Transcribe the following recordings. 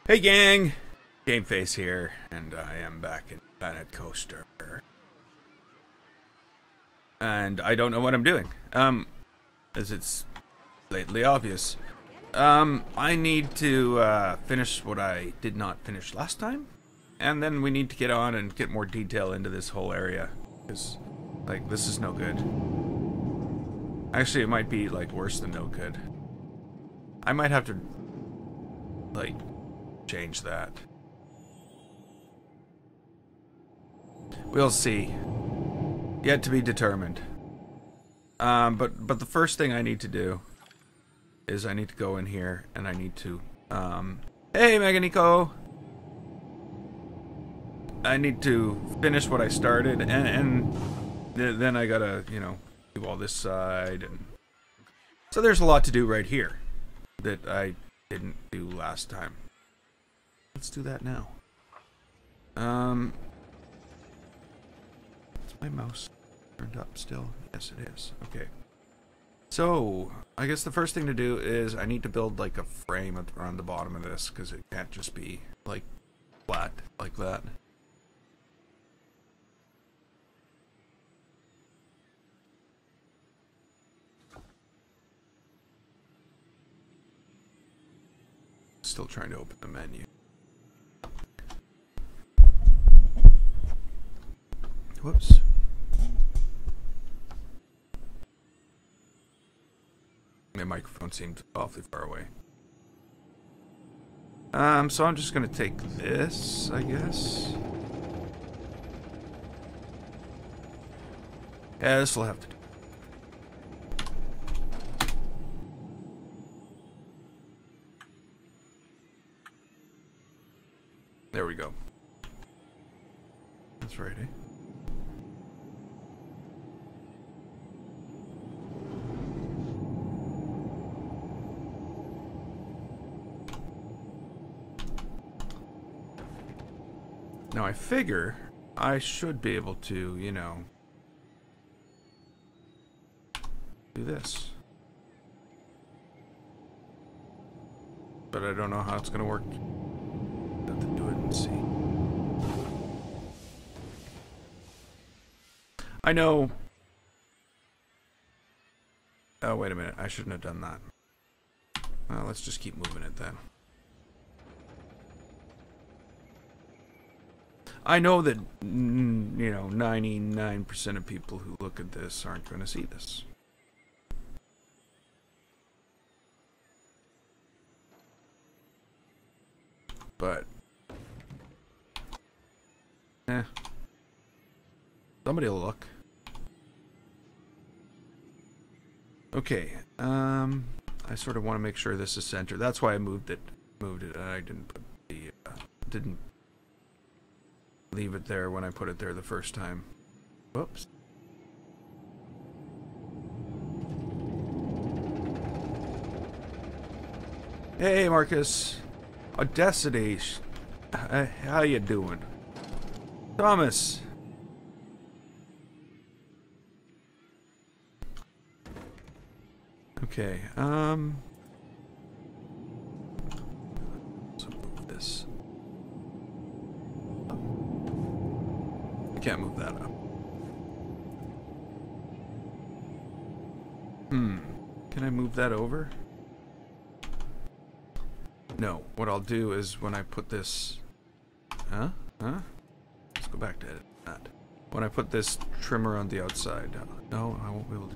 Hey gang, Gameface here, and I am back in Planet Coaster. And I don't know what I'm doing, as it's blatantly obvious. I need to finish what I did not finish last time, and then we need to get on and get more detail into this whole area, because, like, this is no good. Actually, it might be, like, worse than no good. I might have to, like, change that. We'll see. Yet to be determined. But the first thing I need to do is I need to go in here and I need to hey Meganico! I need to finish what I started and then I gotta, you know, do all this side, and so there's a lot to do right here that I didn't do last time. Let's do that now. Is my mouse turned up still? Yes, it is. Okay. So, I guess the first thing to do is I need to build like a frame around the bottom of this, because it can't just be like flat like that. Still trying to open the menu. Whoops. My microphone seems awfully far away. So I'm just gonna take this, I guess. Yeah, this will have to do. There we go. That's right, eh? Now I figure I should be able to, you know, do this. But I don't know how it's gonna work. Have to do it and see. I know. Oh, wait a minute. I shouldn't have done that. Well, let's just keep moving it then. I know that, you know, 99% of people who look at this aren't going to see this. But, somebody will look. Okay, I sort of want to make sure this is centered. That's why I moved it. I didn't put the, didn't leave it there when I put it there the first time. Whoops. Hey, Marcus. Audacity. How you doing? Thomas. Okay, so move this. I can't move that up. Can I move that over? No. What I'll do is when I put this... Huh? Let's go back to edit that. When I put this trimmer on the outside... No, I won't be able to...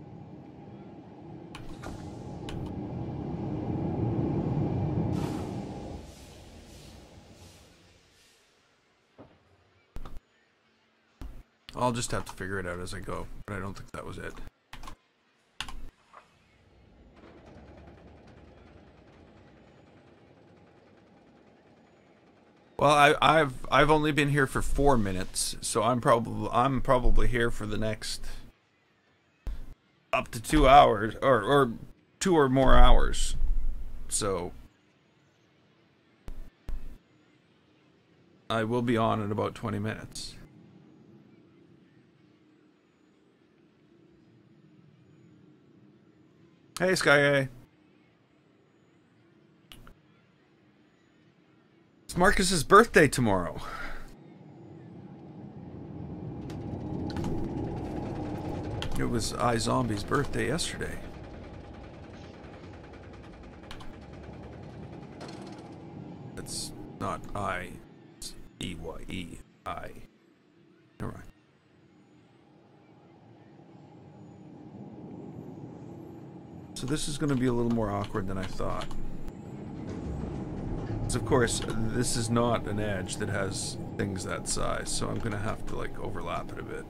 I'll just have to figure it out as I go, but I don't think that was it. Well, I've only been here for 4 minutes, so I'm probably here for the next up to 2 hours or 2 or more hours. So I will be on in about 20 minutes. Hey, Sky. Marcus's birthday tomorrow. It was iZombie's birthday yesterday. It's not I, it's E-Y-E-I. Never mind. So this is going to be a little more awkward than I thought. Because of course, this is not an edge that has things that size, so I'm going to have to like overlap it a bit.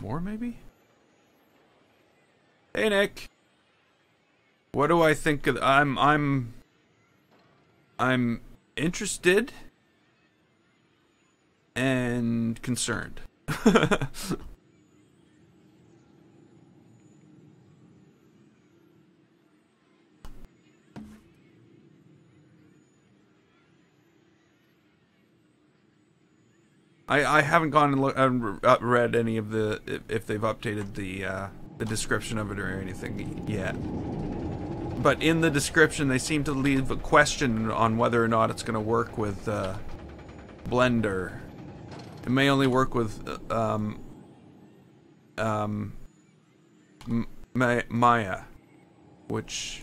More, maybe? Hey, Nick. What do I think of... I'm interested and concerned. I haven't gone and read any of the if they've updated the description of it or anything yet. But in the description, they seem to leave a question on whether or not it's going to work with Blender. It may only work with Maya, which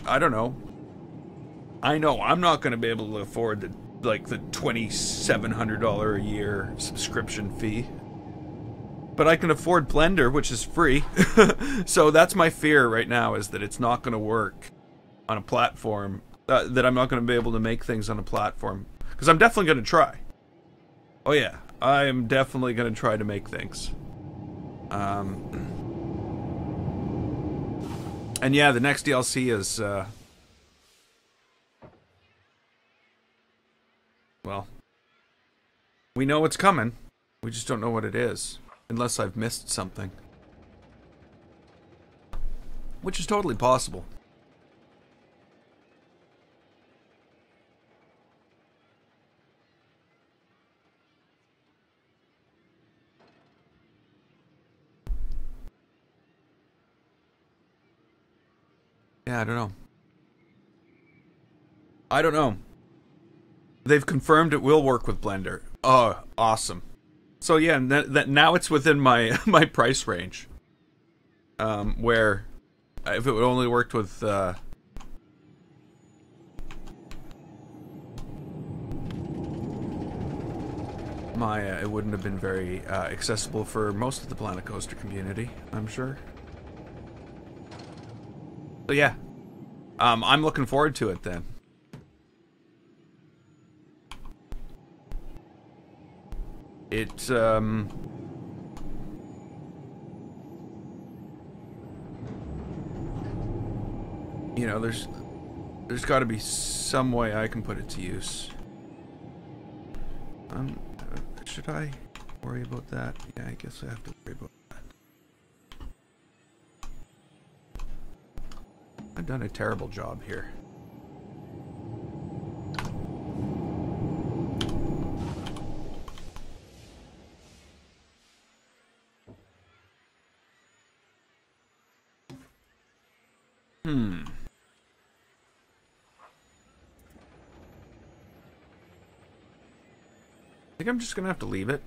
I don't know. I know I'm not going to be able to afford the $2,700 a year subscription fee. But I can afford Blender, which is free. So that's my fear right now, is that it's not going to work on a platform, that I'm not going to be able to make things on a platform. Because I'm definitely going to try. Oh yeah, I am definitely going to try to make things. And yeah, the next DLC is... well, we know it's coming. We just don't know what it is. Unless I've missed something. Which is totally possible. Yeah, I don't know. I don't know. They've confirmed it will work with Blender. Oh, awesome. So yeah, that now it's within my my price range. Where if it would only worked with Maya, it wouldn't have been very accessible for most of the Planet Coaster community, I'm sure. But yeah, I'm looking forward to it then. It's, you know, there's got to be some way I can put it to use. Should I worry about that? Yeah, I guess I have to worry about that. I've done a terrible job here. I think I'm just gonna have to leave it.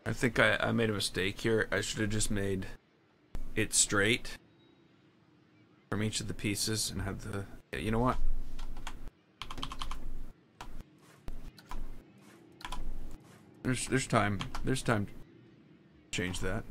I think I made a mistake here. I should have just made it straight from each of the pieces and had the... Yeah, you know what? There's time. There's time to change that.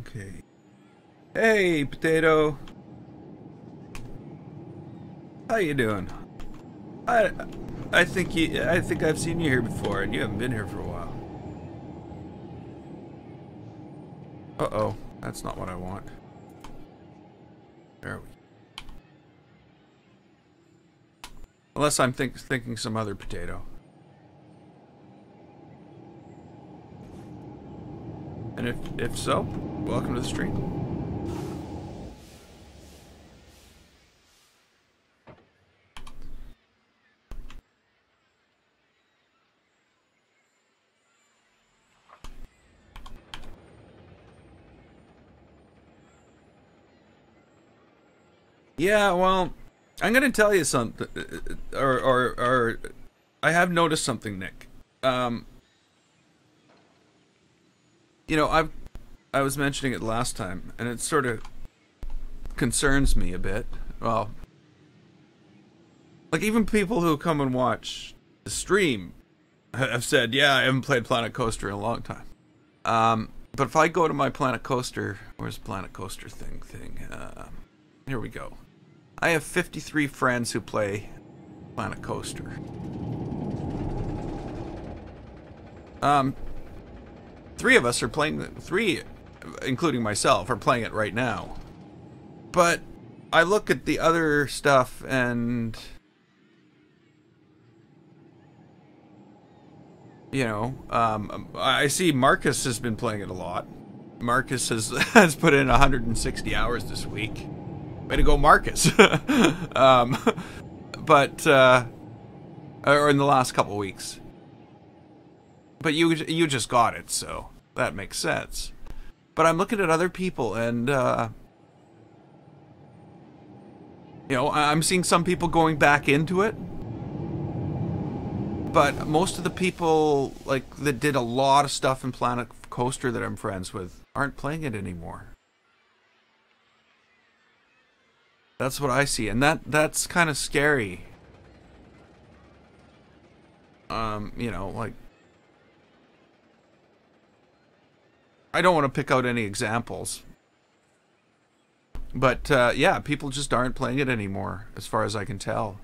Okay. Hey, Potato. How you doing? I think I've seen you here before, and you haven't been here for a while. Uh-oh, that's not what I want. There we go. Unless I'm thinking some other potato. And if so, welcome to the stream. Yeah, well, I'm gonna tell you something, or I have noticed something, Nick. You know, I was mentioning it last time, and it sort of concerns me a bit. Well, like even people who come and watch the stream have said, "Yeah, I haven't played Planet Coaster in a long time." But if I go to my Planet Coaster, where's Planet Coaster thing? Here we go. I have 53 friends who play Planet Coaster. Three of us are playing, three, including myself, are playing it right now. But I look at the other stuff and, you know, I see Marcus has been playing it a lot. Marcus has put in 160 hours this week. Way to go, Marcus. But, or in the last couple weeks. But you just got it, so that makes sense. But I'm looking at other people, and you know, I'm seeing some people going back into it. But most of the people like that did a lot of stuff in Planet Coaster that I'm friends with aren't playing it anymore. That's what I see, and that's kind of scary. You know, like, I don't want to pick out any examples, but yeah, people just aren't playing it anymore, as far as I can tell.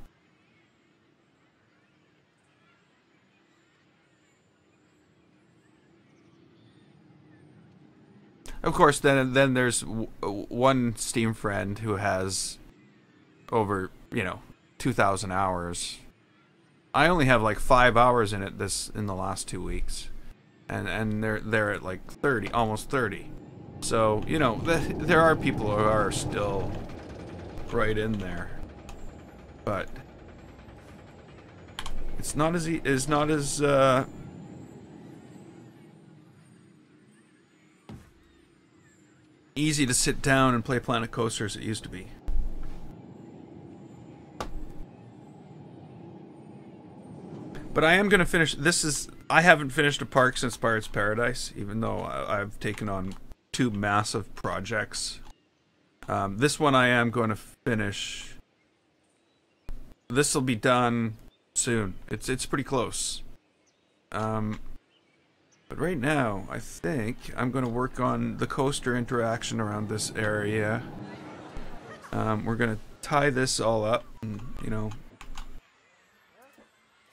Of course, then there's one Steam friend who has over, you know, 2,000 hours. I only have like 5 hours in it in the last 2 weeks. And they're at like 30, almost 30. So, you know, there are people who are still right in there. But it's not as easy to sit down and play Planet Coaster as it used to be. But I am going to finish. I haven't finished a park since Pirates Paradise, even though I've taken on 2 massive projects. This one I am going to finish. This will be done soon. It's pretty close. But right now, I think I'm going to work on the coaster interaction around this area. We're going to tie this all up and, you know,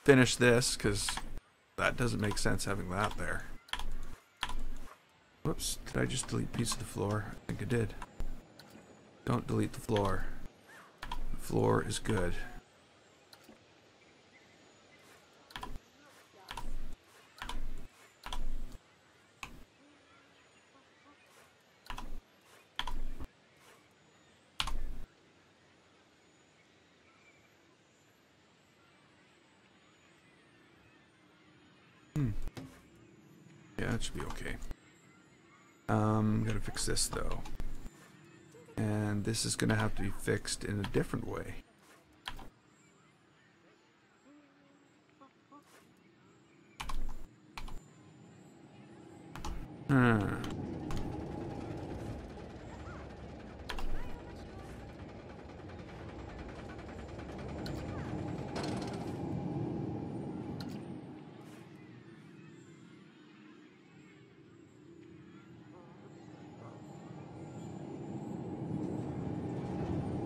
finish this, because that doesn't make sense having that there. Whoops, did I just delete a piece of the floor? I think I did. Don't delete the floor. The floor is good. Yeah, that should be okay. Gotta fix this though. And this is gonna have to be fixed in a different way.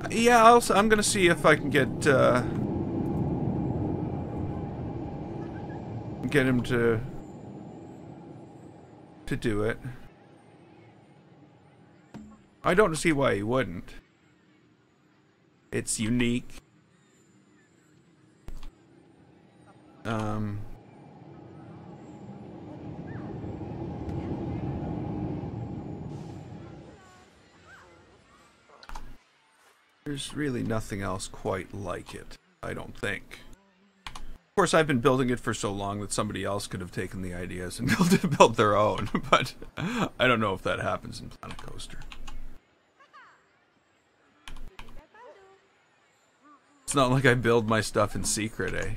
Yeah, I'm gonna see if I can get him to do it. I don't see why he wouldn't. It's unique. There's really nothing else quite like it, I don't think. Of course, I've been building it for so long that somebody else could have taken the ideas and built their own, but I don't know if that happens in Planet Coaster. It's not like I build my stuff in secret, eh?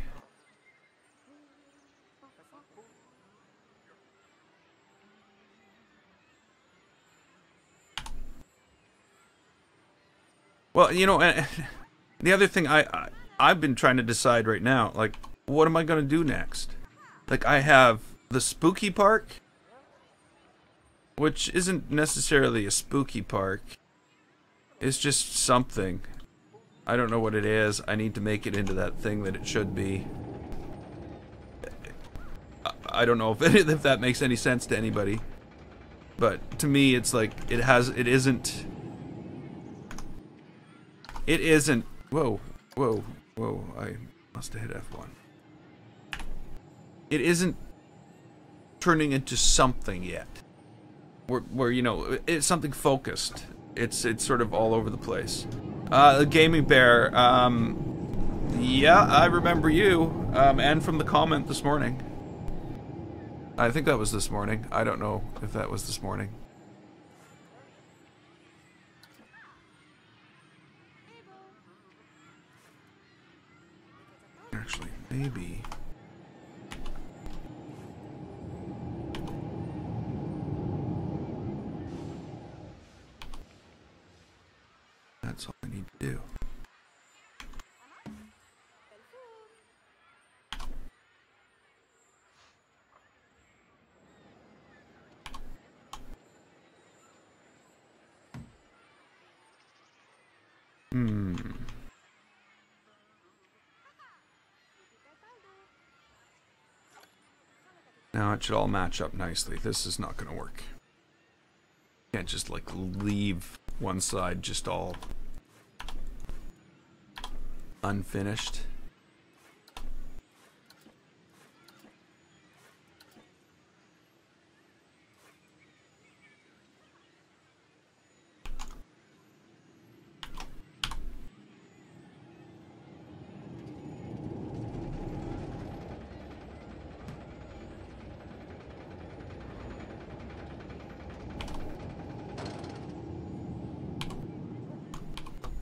Well, you know, the other thing I've been trying to decide right now, like, what am I gonna do next? Like, I have the spooky park, which isn't necessarily a spooky park. It's just something. I don't know what it is. I need to make it into that thing that it should be. I don't know if that makes any sense to anybody, but to me, it's like it isn't. Whoa, whoa, whoa! I must have hit F1. It isn't turning into something yet. Where you know, it's something focused. It's sort of all over the place. Gaming Bear. Yeah, I remember you. And from the comment this morning. I think that was this morning. I don't know if that was this morning. Actually, maybe. That's all I need to do. Now it should all match up nicely. This is not going to work. Can't just like leave one side just all unfinished.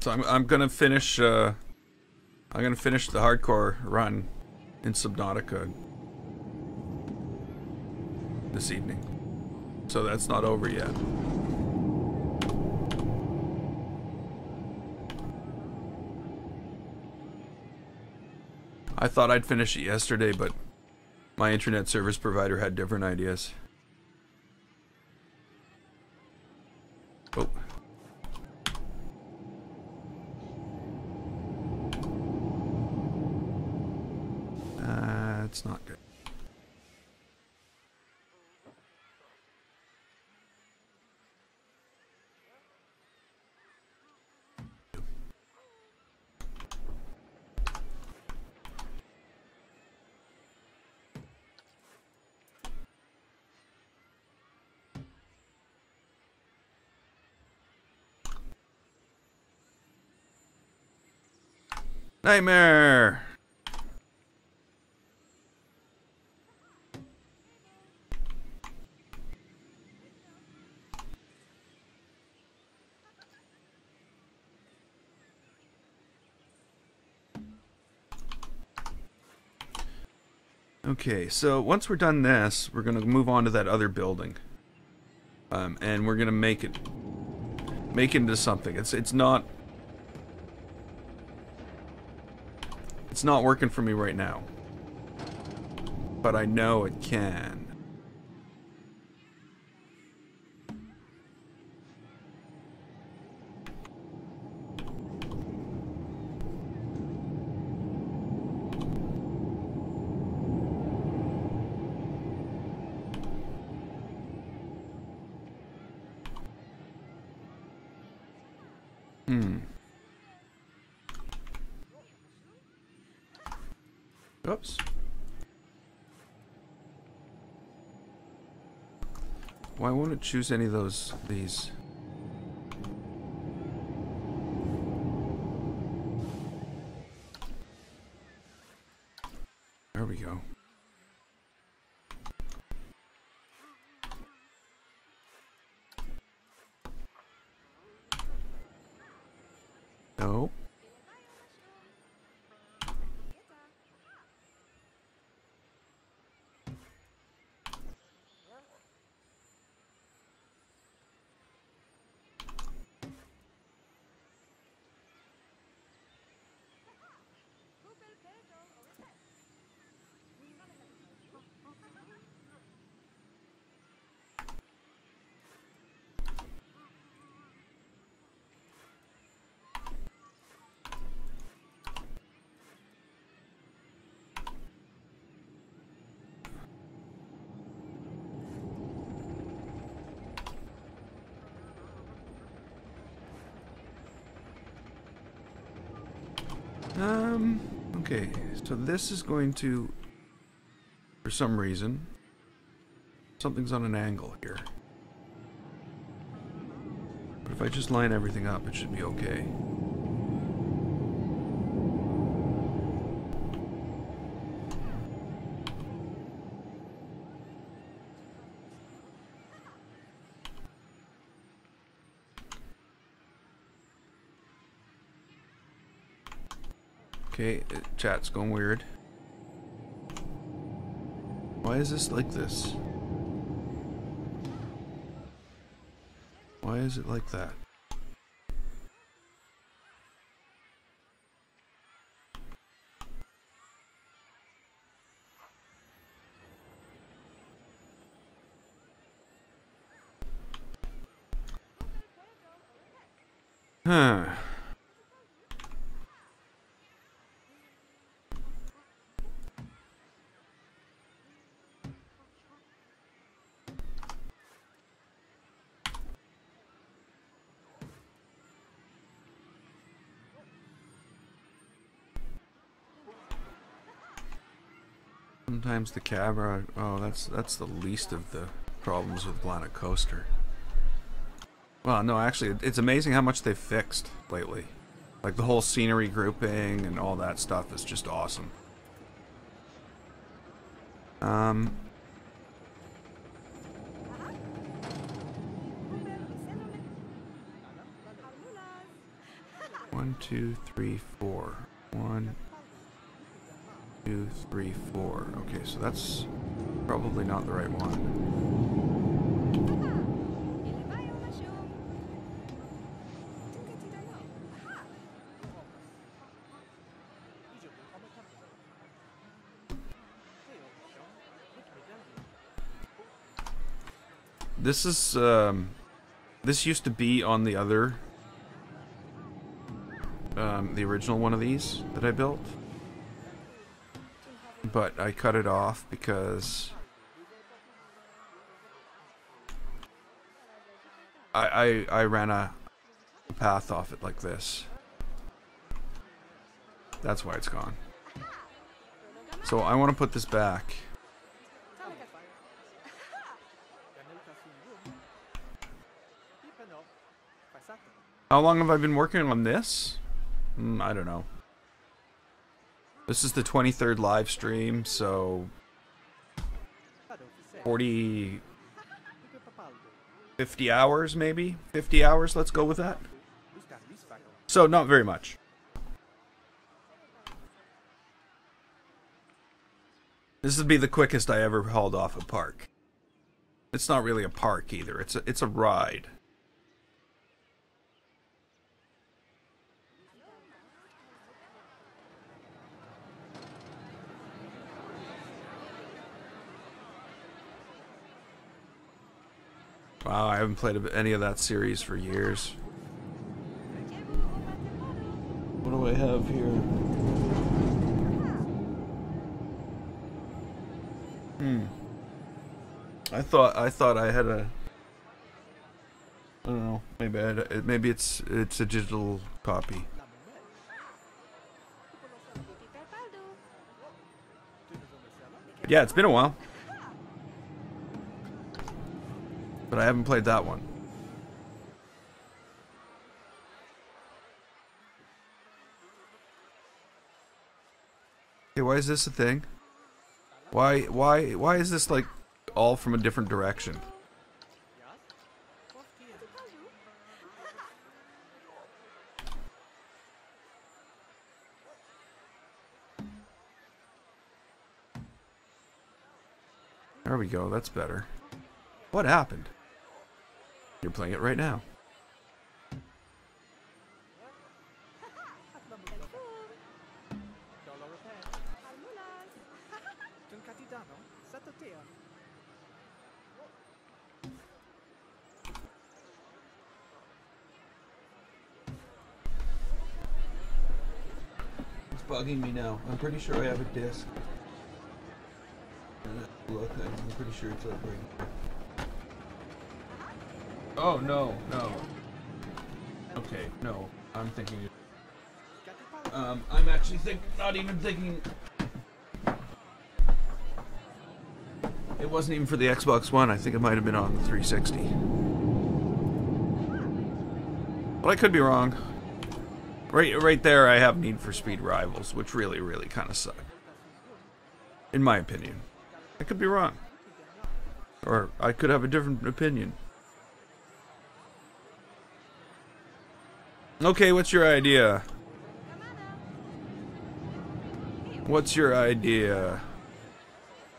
So I'm gonna finish. I'm gonna finish the hardcore run in Subnautica this evening. So that's not over yet. I thought I'd finish it yesterday, but my internet service provider had different ideas. Oh. That's not good. Nightmare! Okay, so once we're done this, we're gonna move on to that other building, and we're gonna make it into something. It's not working for me right now, but I know it can. Oops. Why won't it choose any of these? There we go. No. Okay, so this is going to, for some reason, something's on an angle here. But if I just line everything up, it should be okay. Okay, chat's going weird. Why is this like this? Why is it like that? Huh. Sometimes the camera, oh, that's the least of the problems with Planet Coaster. Well, no, actually, it's amazing how much they've fixed lately. Like the whole scenery grouping and all that stuff is just awesome. One, two, three, four. 1, 2, 3, 4. Okay, so that's probably not the right one. This is, this used to be on the other, the original one of these that I built. But I cut it off because I ran a path off it like this. That's why it's gone. So I want to put this back. How long have I been working on this? I don't know. This is the 23rd live stream, so 50 hours maybe? 50 hours, let's go with that. So not very much. This would be the quickest I ever hauled off a park. It's not really a park either, it's a ride. Wow, I haven't played any of that series for years. What do I have here? I thought I had a. I don't know. Maybe maybe it's a digital copy. Yeah, it's been a while. But I haven't played that one. Okay, why is this a thing? Why is this like all from a different direction? There we go, that's better. What happened? You're playing it right now. It's bugging me now. I'm pretty sure I have a disc. Look, I'm pretty sure it's like right here. Oh, no, no. Okay, no. I'm thinking... I'm actually not even thinking... It wasn't even for the Xbox One. I think it might have been on the 360. But I could be wrong. Right there, I have Need for Speed Rivals, which really, really kind of suck. In my opinion. I could be wrong. Or I could have a different opinion. Okay, what's your idea? What's your idea,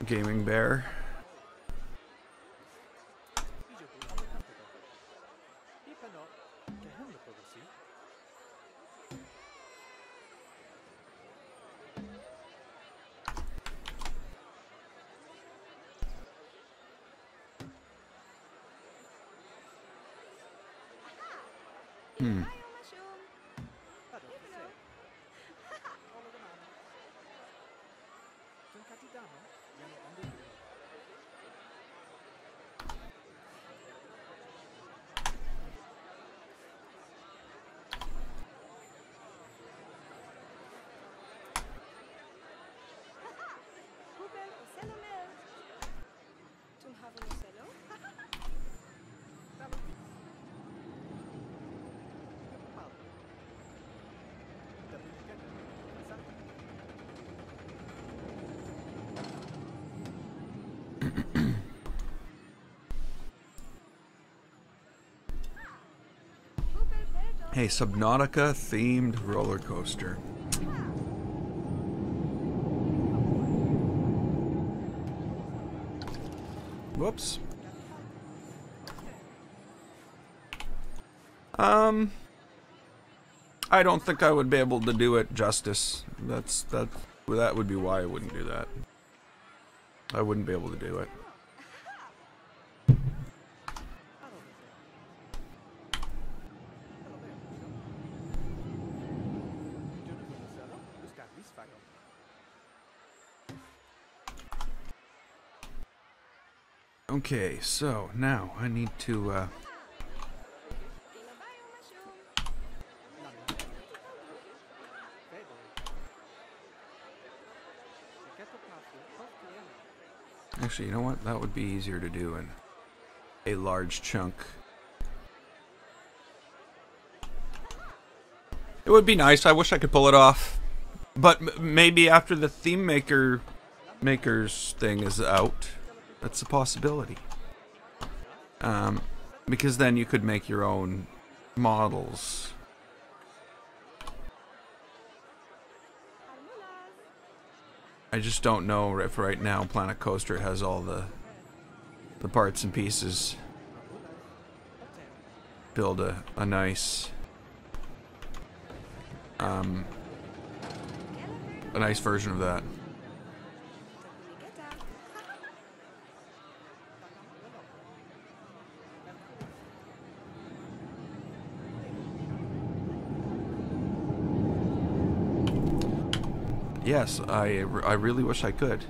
Gaming Bear? Hey, Subnautica themed roller coaster. Whoops. I don't think I would be able to do it justice. That would be why I wouldn't do that. I wouldn't be able to do it. Okay, so now I need to actually, you know what? That would be easier to do in a large chunk. It would be nice. I wish I could pull it off. But maybe after the theme maker's thing is out, that's a possibility. Because then you could make your own models. I just don't know if right now Planet Coaster has all the parts and pieces. Build a nice version of that. Yes, I really wish I could.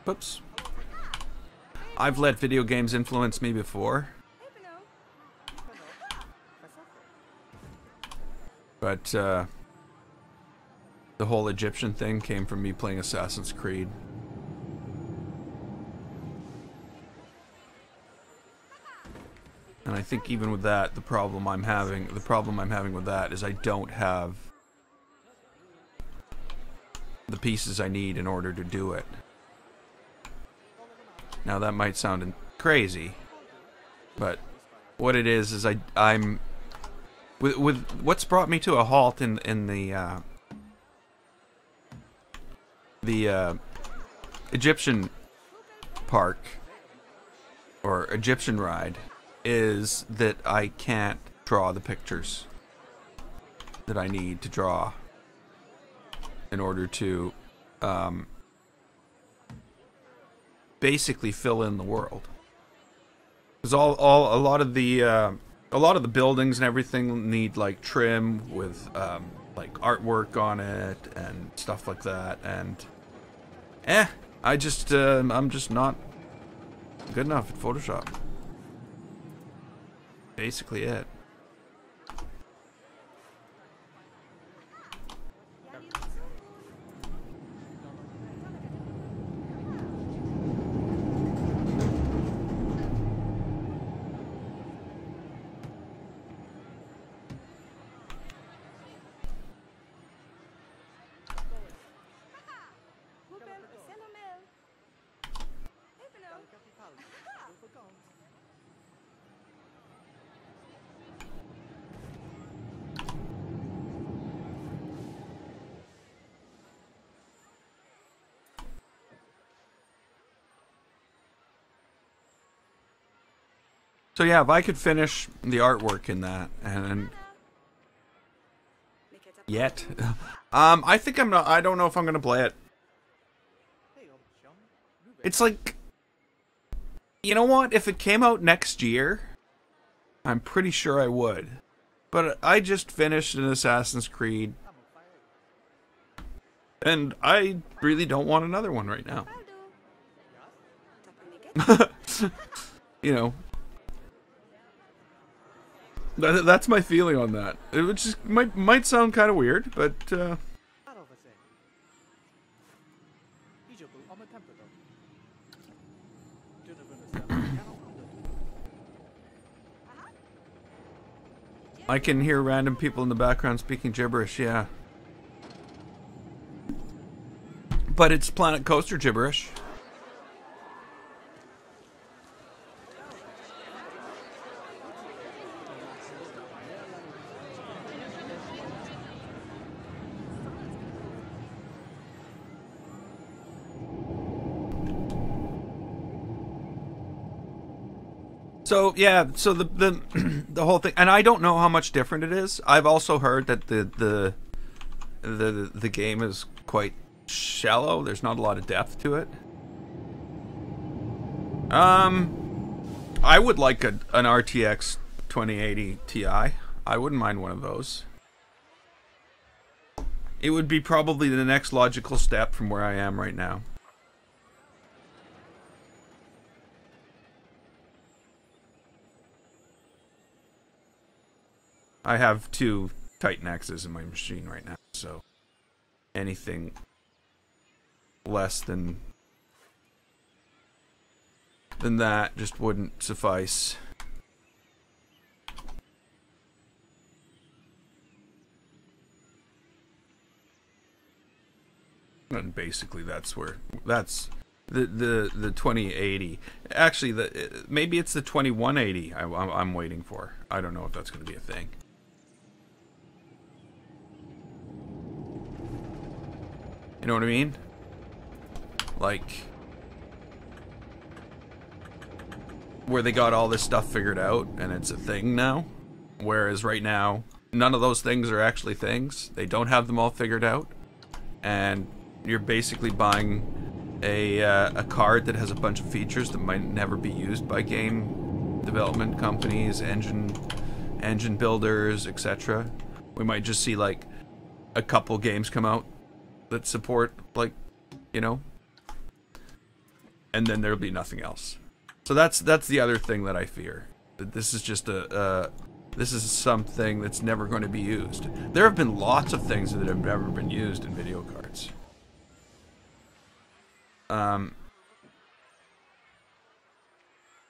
Oops. I've let video games influence me before. But, The whole Egyptian thing came from me playing Assassin's Creed. And I think even with that, the problem I'm having with that is I don't have the pieces I need in order to do it. Now that might sound crazy, but what it is I'm with what's brought me to a halt in the Egyptian park or Egyptian ride is that I can't draw the pictures that I need to draw in order to basically fill in the world. Because a lot of the buildings and everything need like trim with like artwork on it and stuff like that, and I'm just not good enough at Photoshop. Basically it. So yeah, if I could finish the artwork in that, and yet, I think I'm not. I don't know if I'm gonna play it. It's like, you know what? If it came out next year, I'm pretty sure I would. But I just finished an Assassin's Creed, and I really don't want another one right now. You know. That's my feeling on that. It would just might sound kind of weird, but I can hear random people in the background speaking gibberish, yeah. But it's Planet Coaster gibberish. So yeah, so the the whole thing, and I don't know how much different it is. I've also heard that the game is quite shallow. There's not a lot of depth to it. I would like an RTX 2080 Ti. I wouldn't mind one of those. It would be probably the next logical step from where I am right now. I have 2 Titan X's in my machine right now, so anything less than that just wouldn't suffice. And basically that's the 2080. Actually, maybe it's the 2180 I'm waiting for. I don't know if that's going to be a thing. You know what I mean? Like, where they got all this stuff figured out and it's a thing now. Whereas right now, none of those things are actually things. They don't have them all figured out. And you're basically buying a card that has a bunch of features that might never be used by game development companies, engine builders, etc. We might just see like a couple games come out that support, like, you know, and then there'll be nothing else. So that's the other thing that I fear. That this is just a This is something that's never going to be used. There have been lots of things that have never been used in video cards.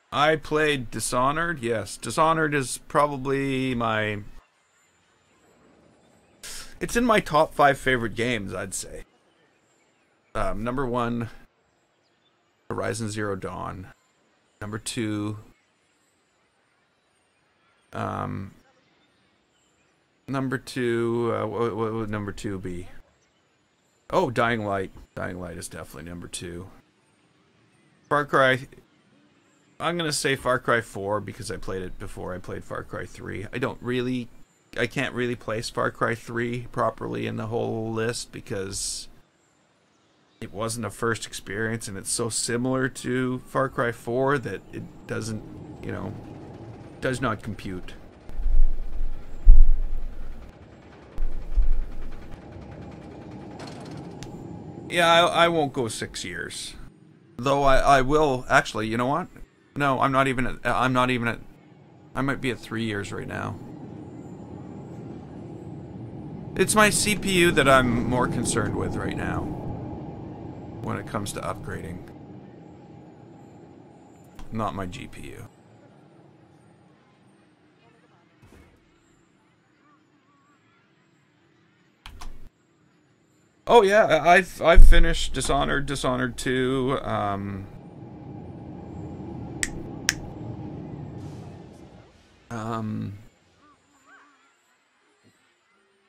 I played Dishonored. Yes, Dishonored is probably my... It's in my top 5 favorite games, I'd say. Number 1, Horizon Zero Dawn. Number 2, what would number 2 be? Oh, Dying Light. Dying Light is definitely number 2. Far Cry... I'm gonna say Far Cry 4 because I played it before I played Far Cry 3. I can't really place Far Cry 3 properly in the whole list because it wasn't a first experience and it's so similar to Far Cry 4 that it doesn't, you know, does not compute. Yeah, I won't go 6 years. Though I will, actually, you know what? No, I'm not even at, I might be at 3 years right now. It's my CPU that I'm more concerned with right now when it comes to upgrading. Not my GPU. Oh yeah, I've finished Dishonored, Dishonored 2,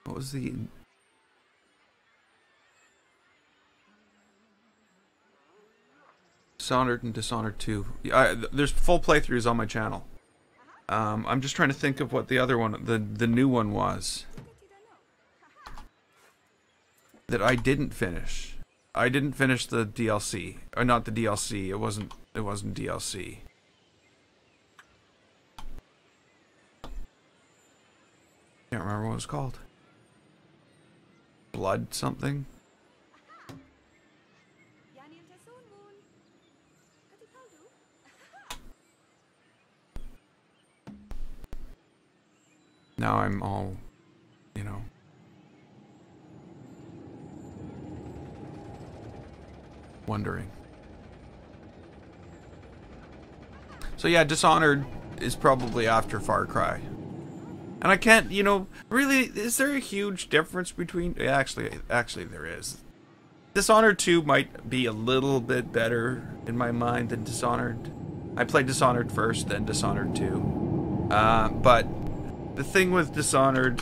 what was the... Dishonored and Dishonored 2. Yeah, there's full playthroughs on my channel. I'm just trying to think of what the other one, the new one was. That I didn't finish. I didn't finish the DLC. Or not the DLC, it wasn't DLC. Can't remember what it was called. Blood something? Now I'm all, you know. Wondering. So yeah, Dishonored is probably after Far Cry. And I can't, you know, really, is there a huge difference between... Actually there is. Dishonored 2 might be a little bit better in my mind than Dishonored. I played Dishonored first, then Dishonored 2. But the thing with Dishonored...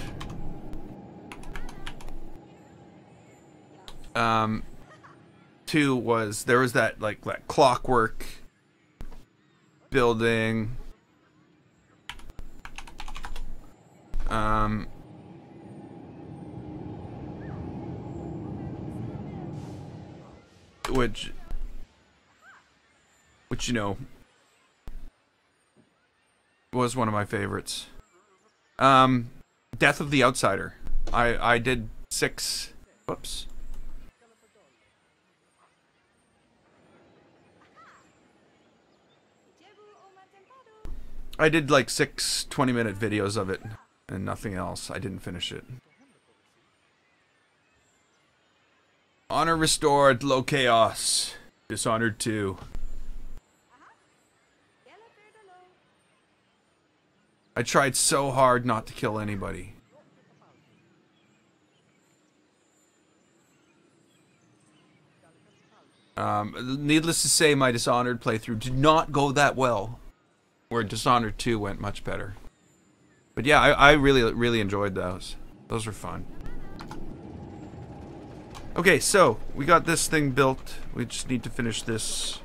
2 was, there was that, like, that clockwork building... which you know was one of my favorites. Death of the Outsider. I did 6. Whoops. I did like 6 20-minute videos of it and nothing else. I didn't finish it. Honor Restored, Low Chaos, Dishonored 2. I tried so hard not to kill anybody. Needless to say, my Dishonored playthrough did not go that well, where Dishonored 2 went much better. But yeah, I really enjoyed those. Those were fun. Okay, so we got this thing built. We just need to finish this.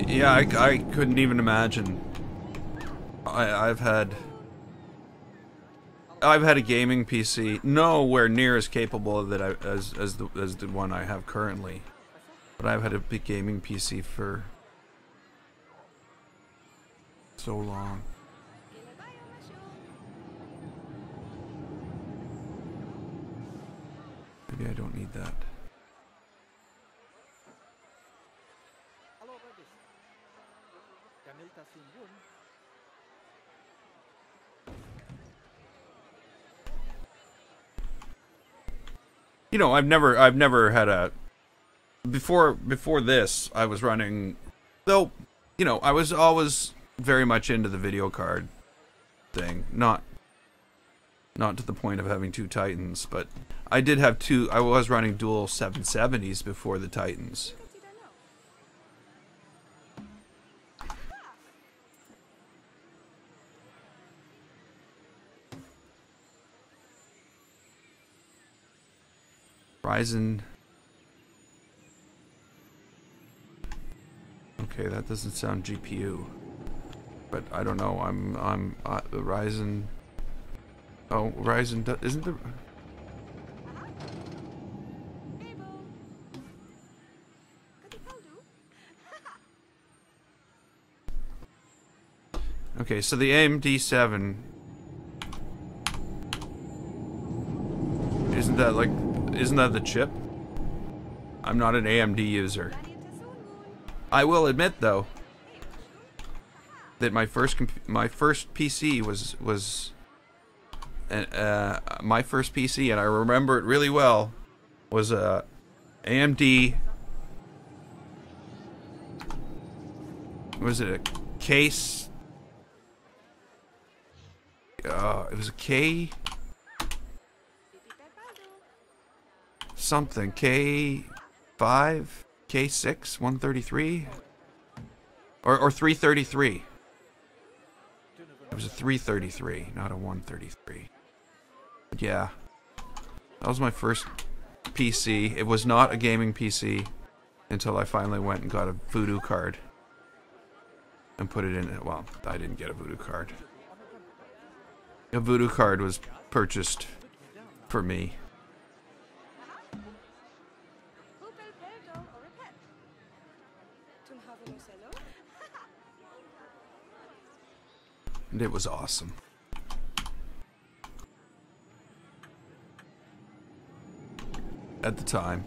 Yeah, I couldn't even imagine. I've had a gaming PC nowhere near as capable that as the one I have currently, but I've had a big gaming PC for so long. Maybe I don't need that. You know, I've never had a before this I was running, though, you know, I was always very much into the video card thing, not to the point of having two Titans, but I did have two. I was running dual 770s before the Titans. Ryzen. Okay, that doesn't sound GPU, but I don't know. I'm the Ryzen. Oh, Ryzen isn't the. Okay, so the AMD 7 isn't that the chip? I'm not an AMD user. I will admit though that my first PC was my first PC, and I remember it really well, was a AMD. Was it a case? It was a K something, K5, K6, 133, or 333. It was a 333, not a 133. But yeah, that was my first PC. It was not a gaming PC until I finally went and got a Voodoo card and put it in it. Well, I didn't get a Voodoo card. A Voodoo card was purchased for me. And it was awesome. At the time.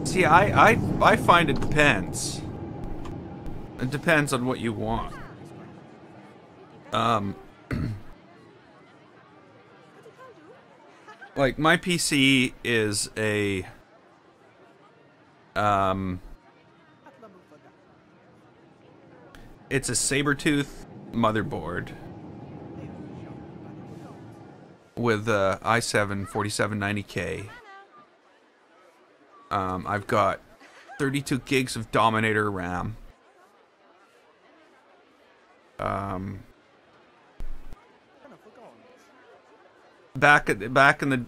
See, I find it depends. It depends on what you want. Like, my PC is a it's a Sabertooth motherboard with a i7 4790K. I've got 32 gigs of Dominator RAM. Back in the,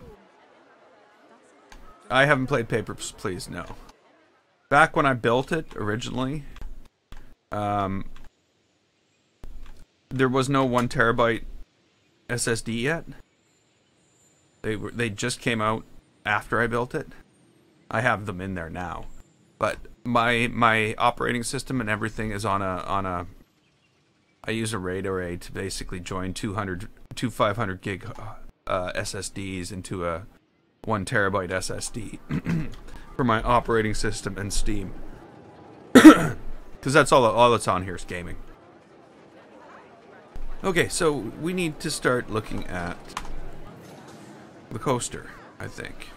I haven't played Papers, Please, no. Back when I built it originally, there was no 1 terabyte SSD yet. They just came out after I built it. I have them in there now, but my operating system and everything is on a. I use a RAID array to basically join two 500 gig SSDs into a 1 terabyte SSD for my operating system and Steam, because that's all that's on here is gaming. Okay, so we need to start looking at the coaster, I think.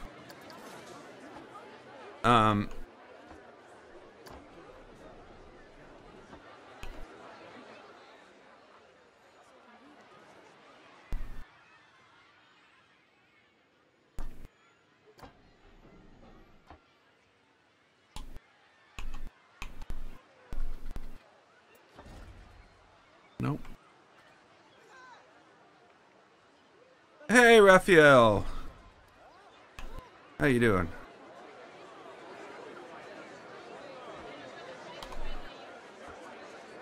Nope. Hey, Raphael. How you doing?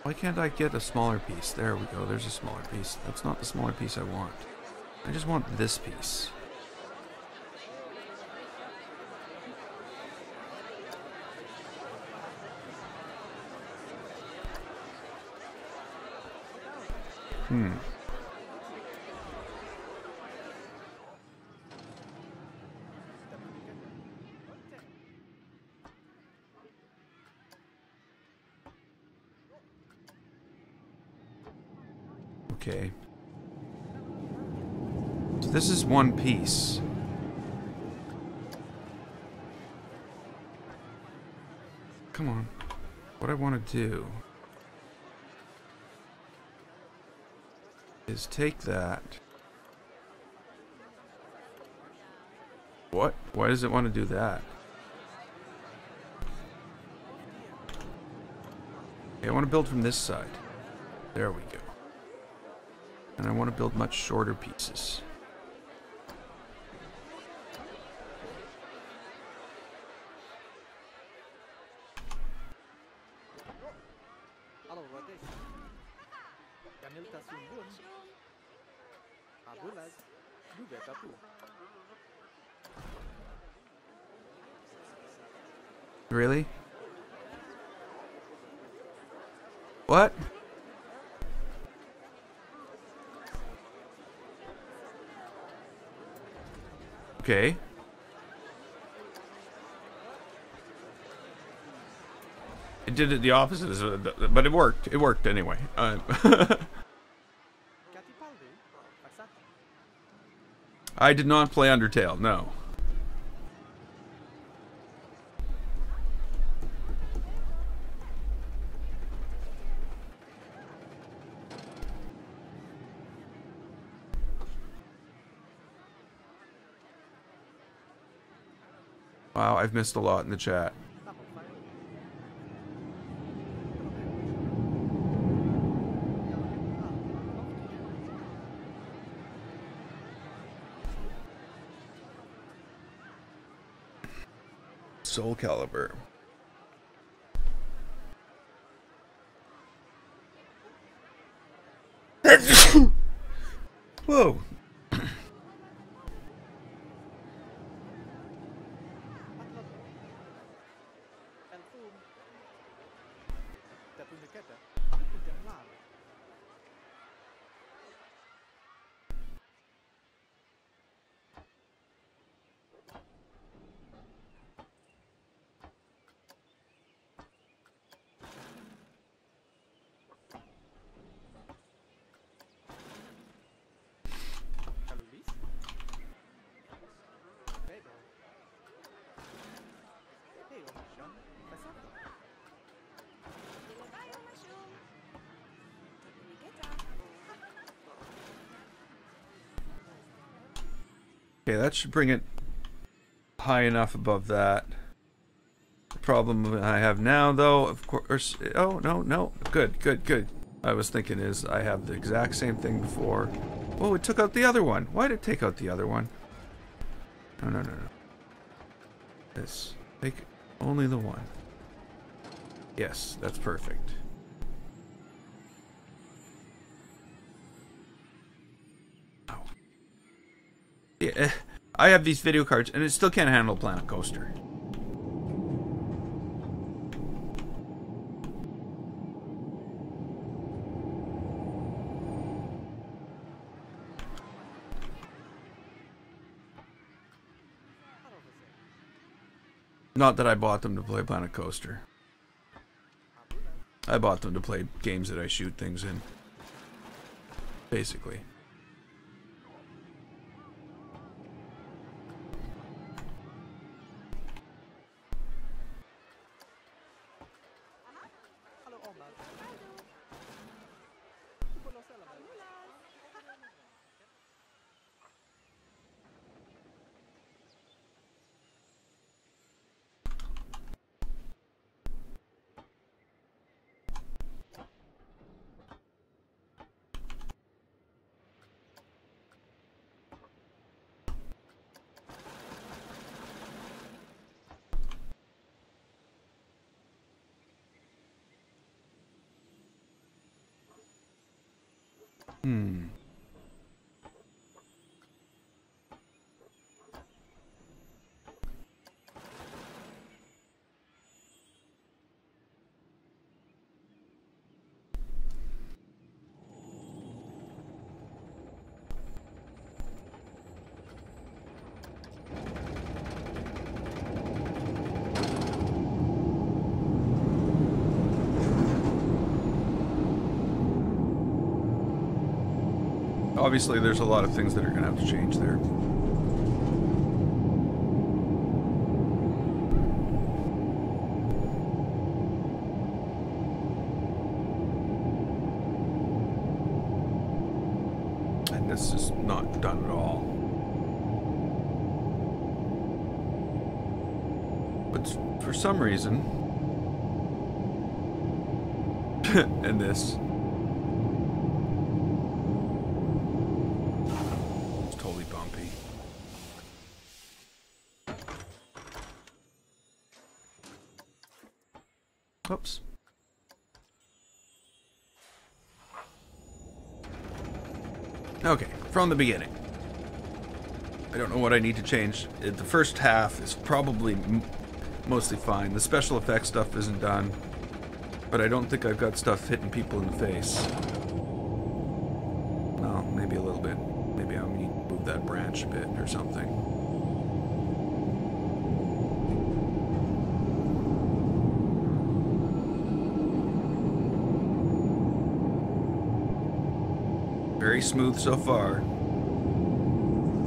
Why can't I get a smaller piece? There we go. There's a smaller piece. That's not the smaller piece I want. I just want this piece. Okay. So this is one piece. Come on. What I want to do is take that. What? Why does it want to do that? Okay, I want to build from this side. There we go. And I want to build much shorter pieces. Really? What? Okay. It did it the opposite, but it worked. It worked anyway. I did not play Undertale, no. Wow, I've missed a lot in the chat. Soul Calibur. Whoa. Okay, that should bring it high enough above that. The problem I have now, though, of course... Oh, no. Good, good, good. I was thinking is I have the exact same thing before. Oh, it took out the other one. Why did it take out the other one? No. This. Take only the one. Yes, that's perfect. Yeah, I have these video cards, and it still can't handle Planet Coaster. Not that I bought them to play Planet Coaster. I bought them to play games that I shoot things in. Basically. Obviously, there's a lot of things that are going to have to change there. And this is not done at all. But for some reason... and this... Oops. Okay, from the beginning. I don't know what I need to change. The first half is probably mostly fine. The special effects stuff isn't done. But I don't think I've got stuff hitting people in the face. No, maybe a little bit. Maybe I need to move that branch a bit or something. Very smooth so far.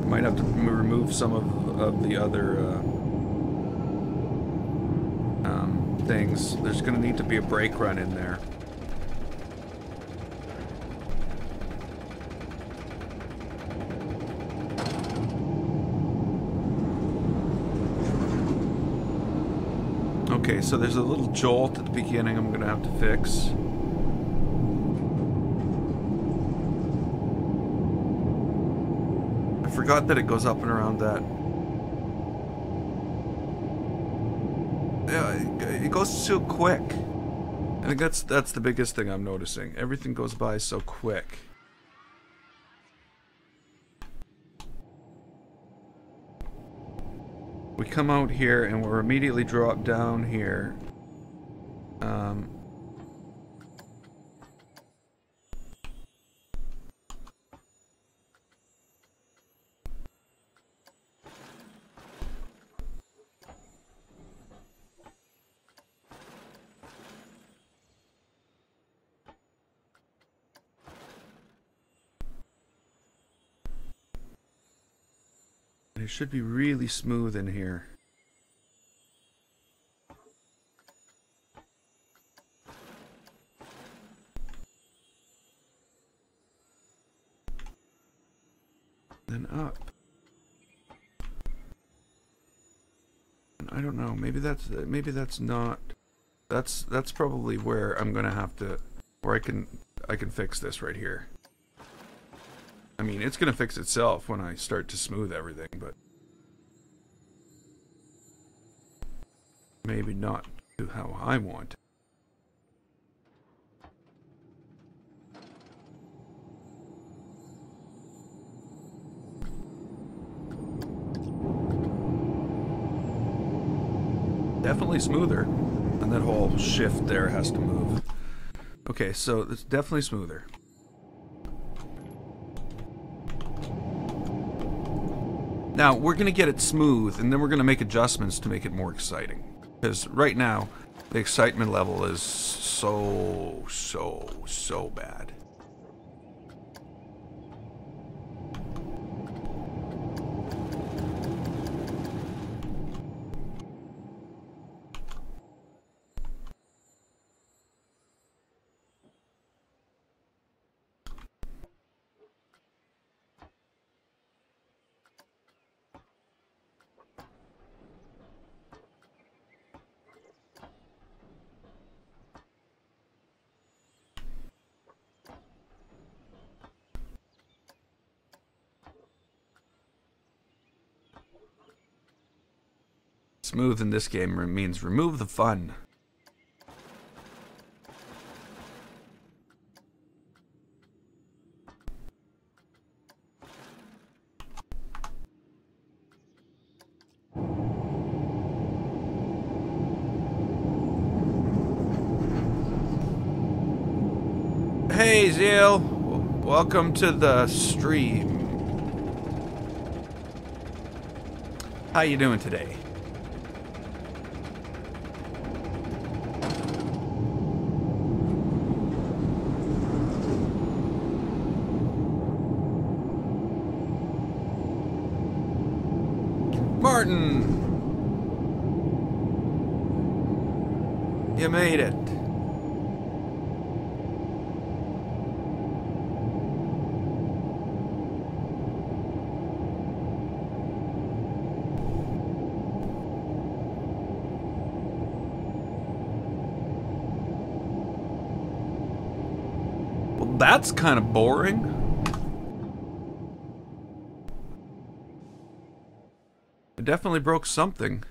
Might have to remove some of the other things. There's going to need to be a brake run in there. Okay, so there's a little jolt at the beginning I'm going to have to fix. I forgot that it goes up and around that. Yeah, it goes so quick. I think that's the biggest thing I'm noticing. Everything goes by so quick. We come out here and we're immediately dropped down here. It should be really smooth in here. Then up. And I don't know, maybe that's not, that's probably where I'm gonna have to, where I can fix this right here. I mean, it's gonna fix itself when I start to smooth everything, but maybe not to how I want. Definitely smoother, and that whole shift there has to move. Okay, so it's definitely smoother. Now, we're going to get it smooth, and then we're going to make adjustments to make it more exciting. Because right now, the excitement level is so bad. Smooth in this game means remove the fun. hey, Zeal. Welcome to the stream. How you doing today? Martin! You made it. Well, that's kind of boring. I definitely broke something.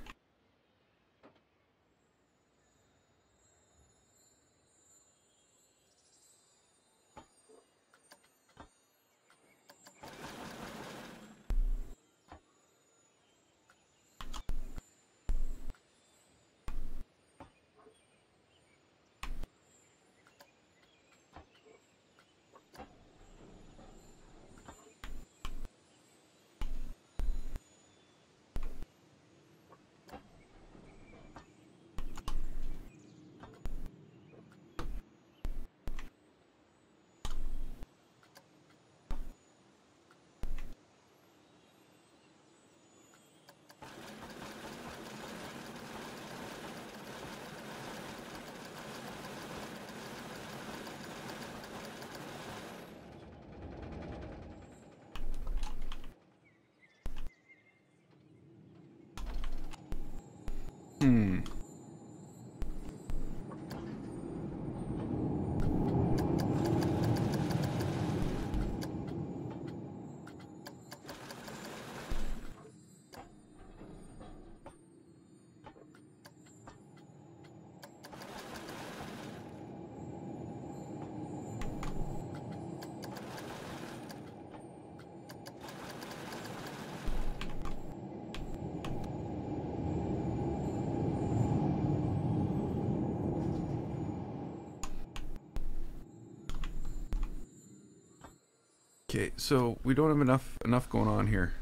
Okay, so we don't have enough going on here.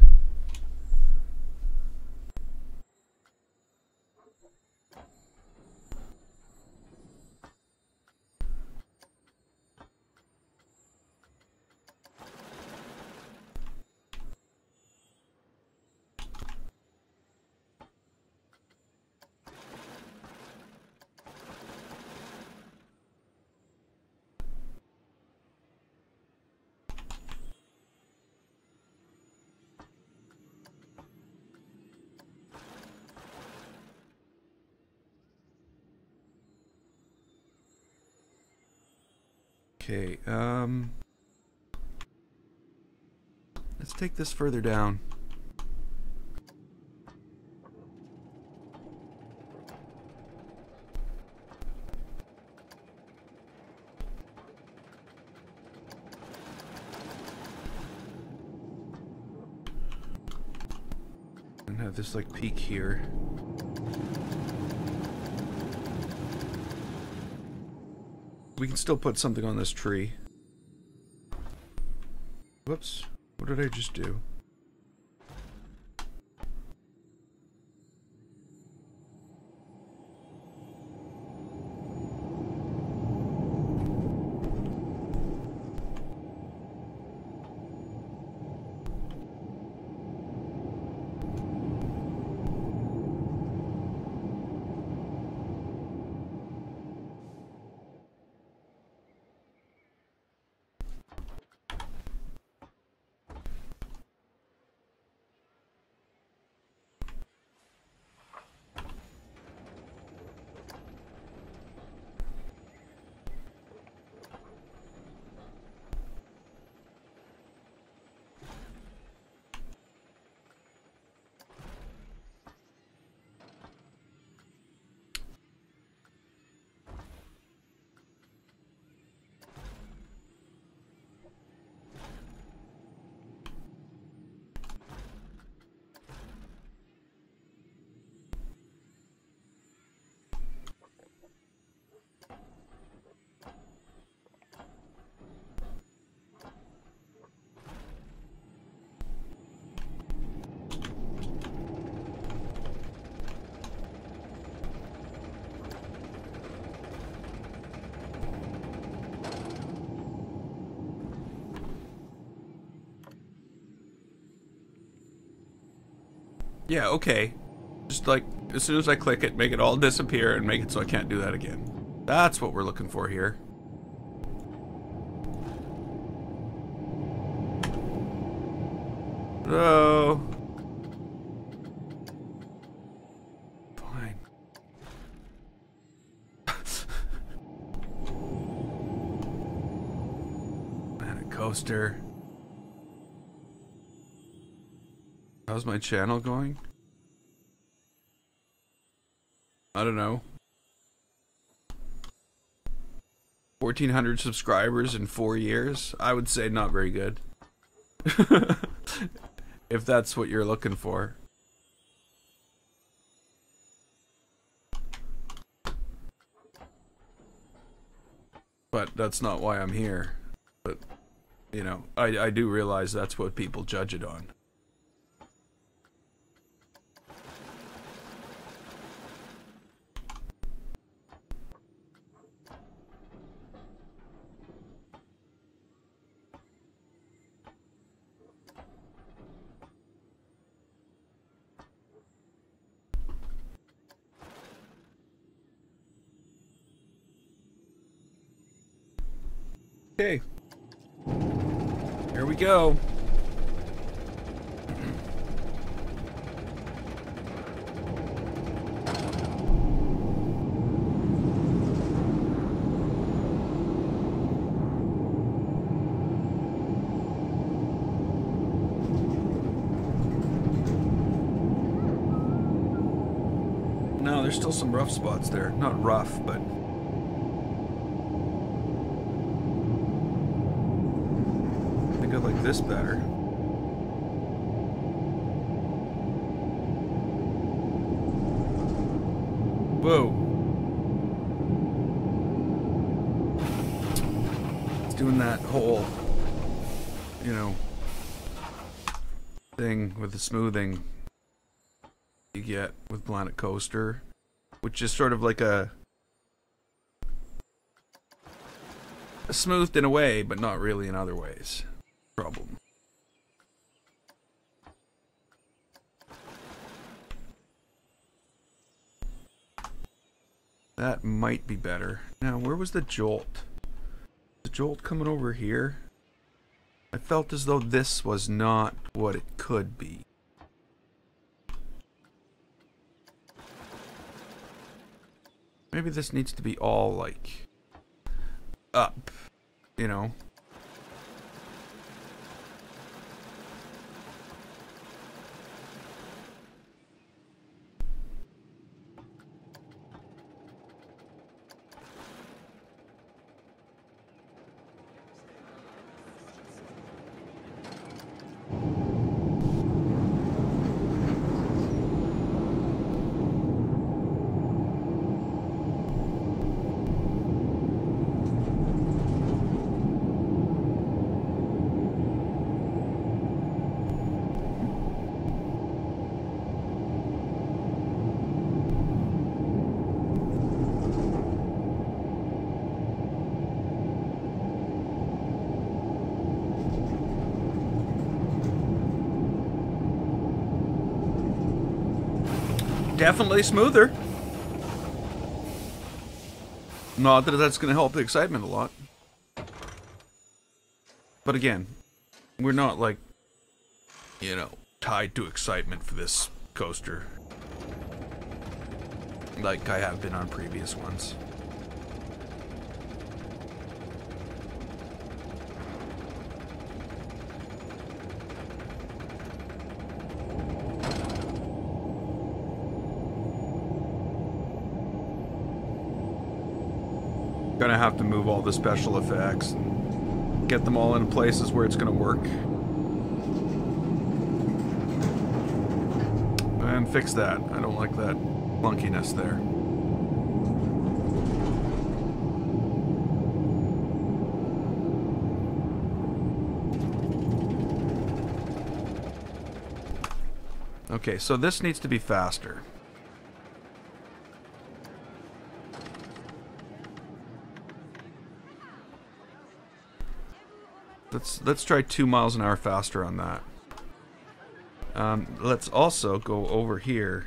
Okay, let's take this further down. And have this like peak here. We can still put something on this tree. Whoops. What did I just do? Yeah, okay. Just like, as soon as I click it, make it all disappear and make it so I can't do that again. That's what we're looking for here. Hello? Fine. Planet Coaster. How's my channel going? I don't know. 1,400 subscribers in 4 years? I would say not very good. If that's what you're looking for. But that's not why I'm here. But, you know, I do realize that's what people judge it on. Okay. Here we go. No, there's still some rough spots there. Not rough, but... I like this better. Whoa. It's doing that whole, you know, thing with the smoothing you get with Planet Coaster, which is sort of like a smoothed in a way, but not really in other ways. Problem. That might be better. Now, where was the jolt? The jolt coming over here? I felt as though this was not what it could be. Maybe this needs to be all like up, you know? Definitely smoother. Not that that's going to help the excitement a lot. But again, we're not like, you know, tied to excitement for this coaster. Like I have been on previous ones. Gonna have to move all the special effects and get them all in places where it's gonna work. And fix that. I don't like that clunkiness there. Okay, so this needs to be faster. Let's try 2 miles an hour faster on that. Let's also go over here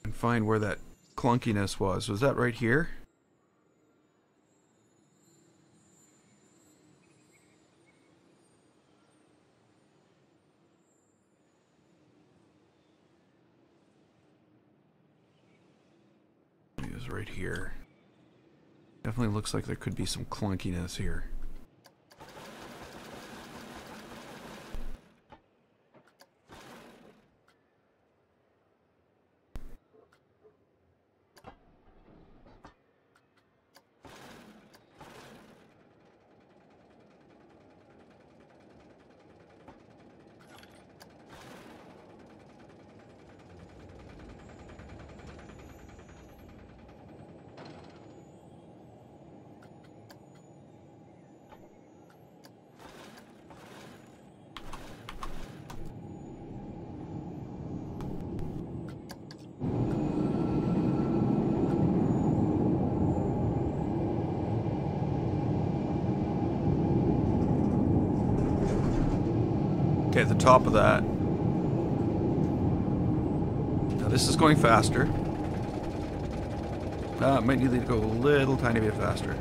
and find where that clunkiness was. Was that right here? It was right here. Definitely looks like there could be some clunkiness here. Okay, at the top of that. Now this is going faster. Might need to go a little tiny bit faster.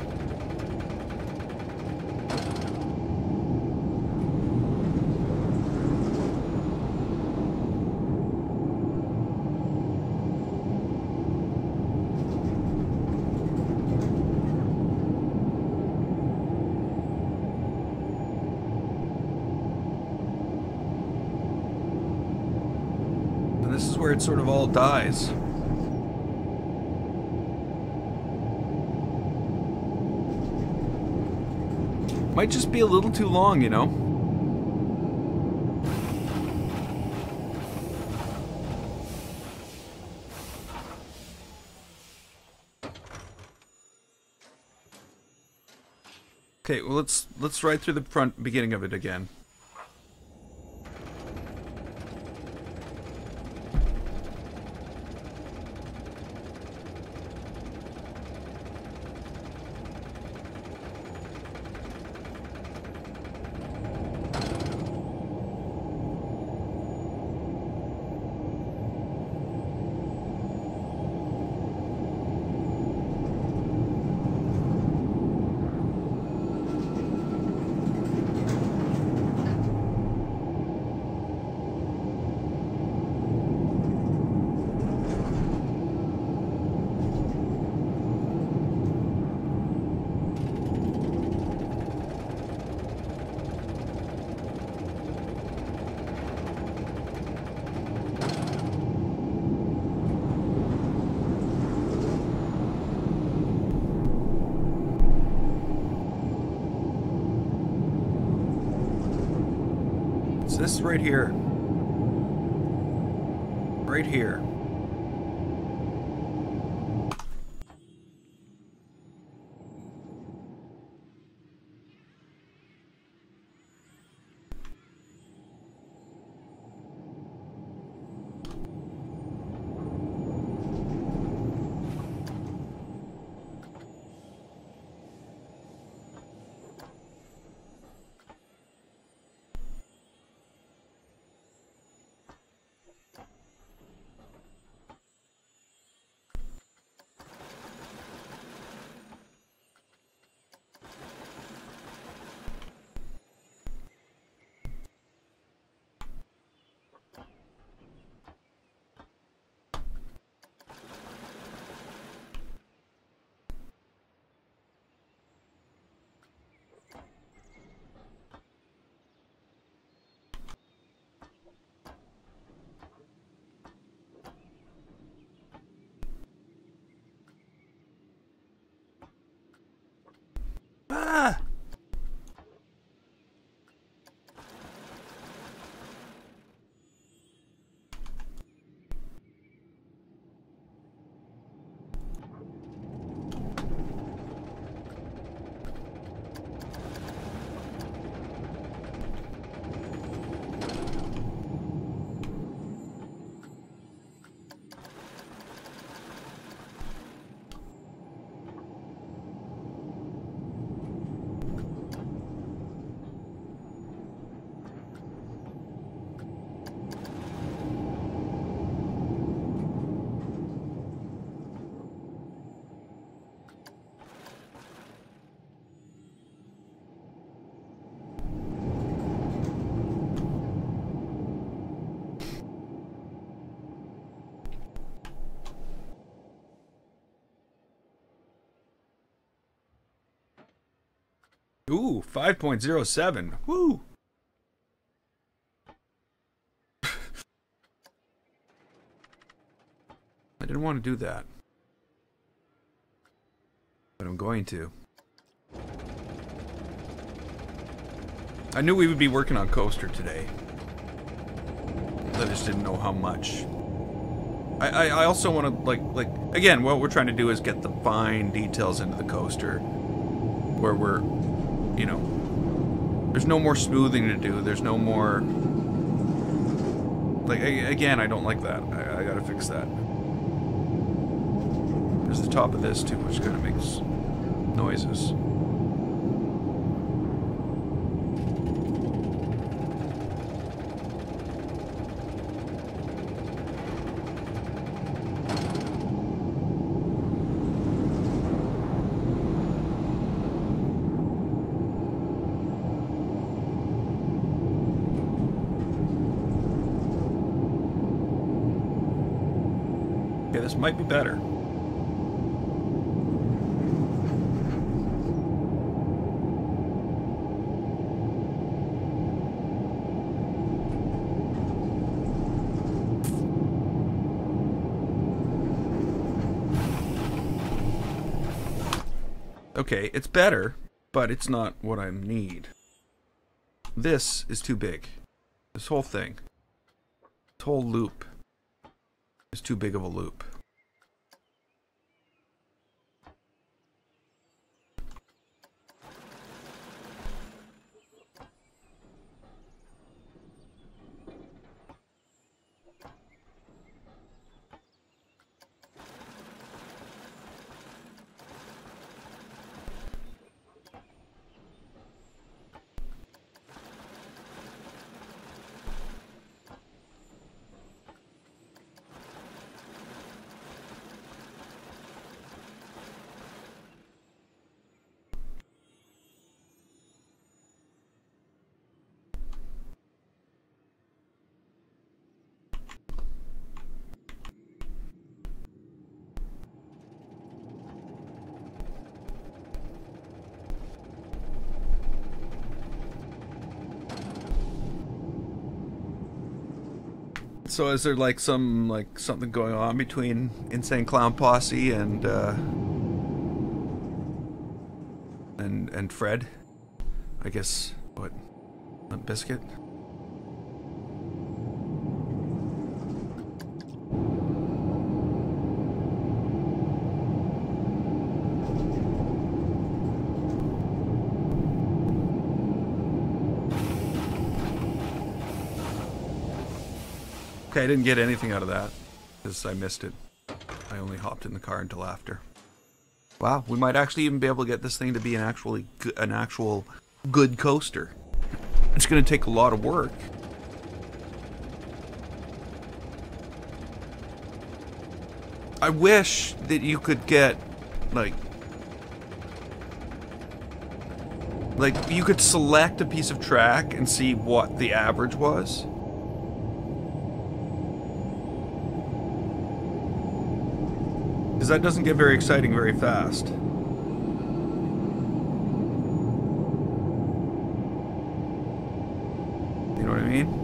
This is where it sort of all dies. Might just be a little too long, you know? Okay, well let's ride through the beginning of it again. This is right here. Right here. Ooh, 5.07. Woo! I didn't want to do that. But I'm going to. I knew we would be working on Coaster today. I just didn't know how much. I also want to, like, again, what we're trying to do is get the fine details into the Coaster. Where we're, you know, there's no more smoothing to do. There's no more, like, again, I don't like that. I gotta fix that. There's the top of this, too, which kind of makes noises. Okay, this might be better. Okay, it's better, but it's not what I need. This is too big. This whole thing. This whole loop is too big of a loop. So is there like something going on between Insane Clown Posse and Fred? I guess what? Limp Bizkit? Okay, I didn't get anything out of that because I missed it. I only hopped in the car until after. Wow, we might actually even be able to get this thing to be an actual good coaster. It's going to take a lot of work. I wish that you could get like you could select a piece of track and see what the average was. Because that doesn't get very exciting very fast. You know what I mean?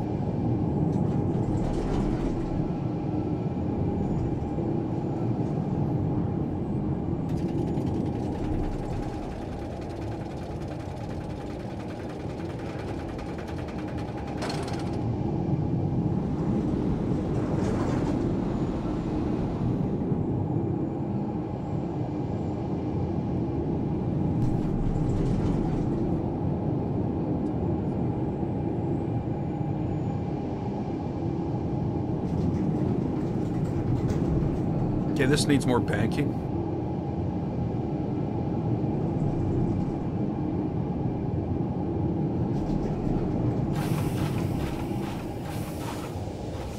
Okay, this needs more banking.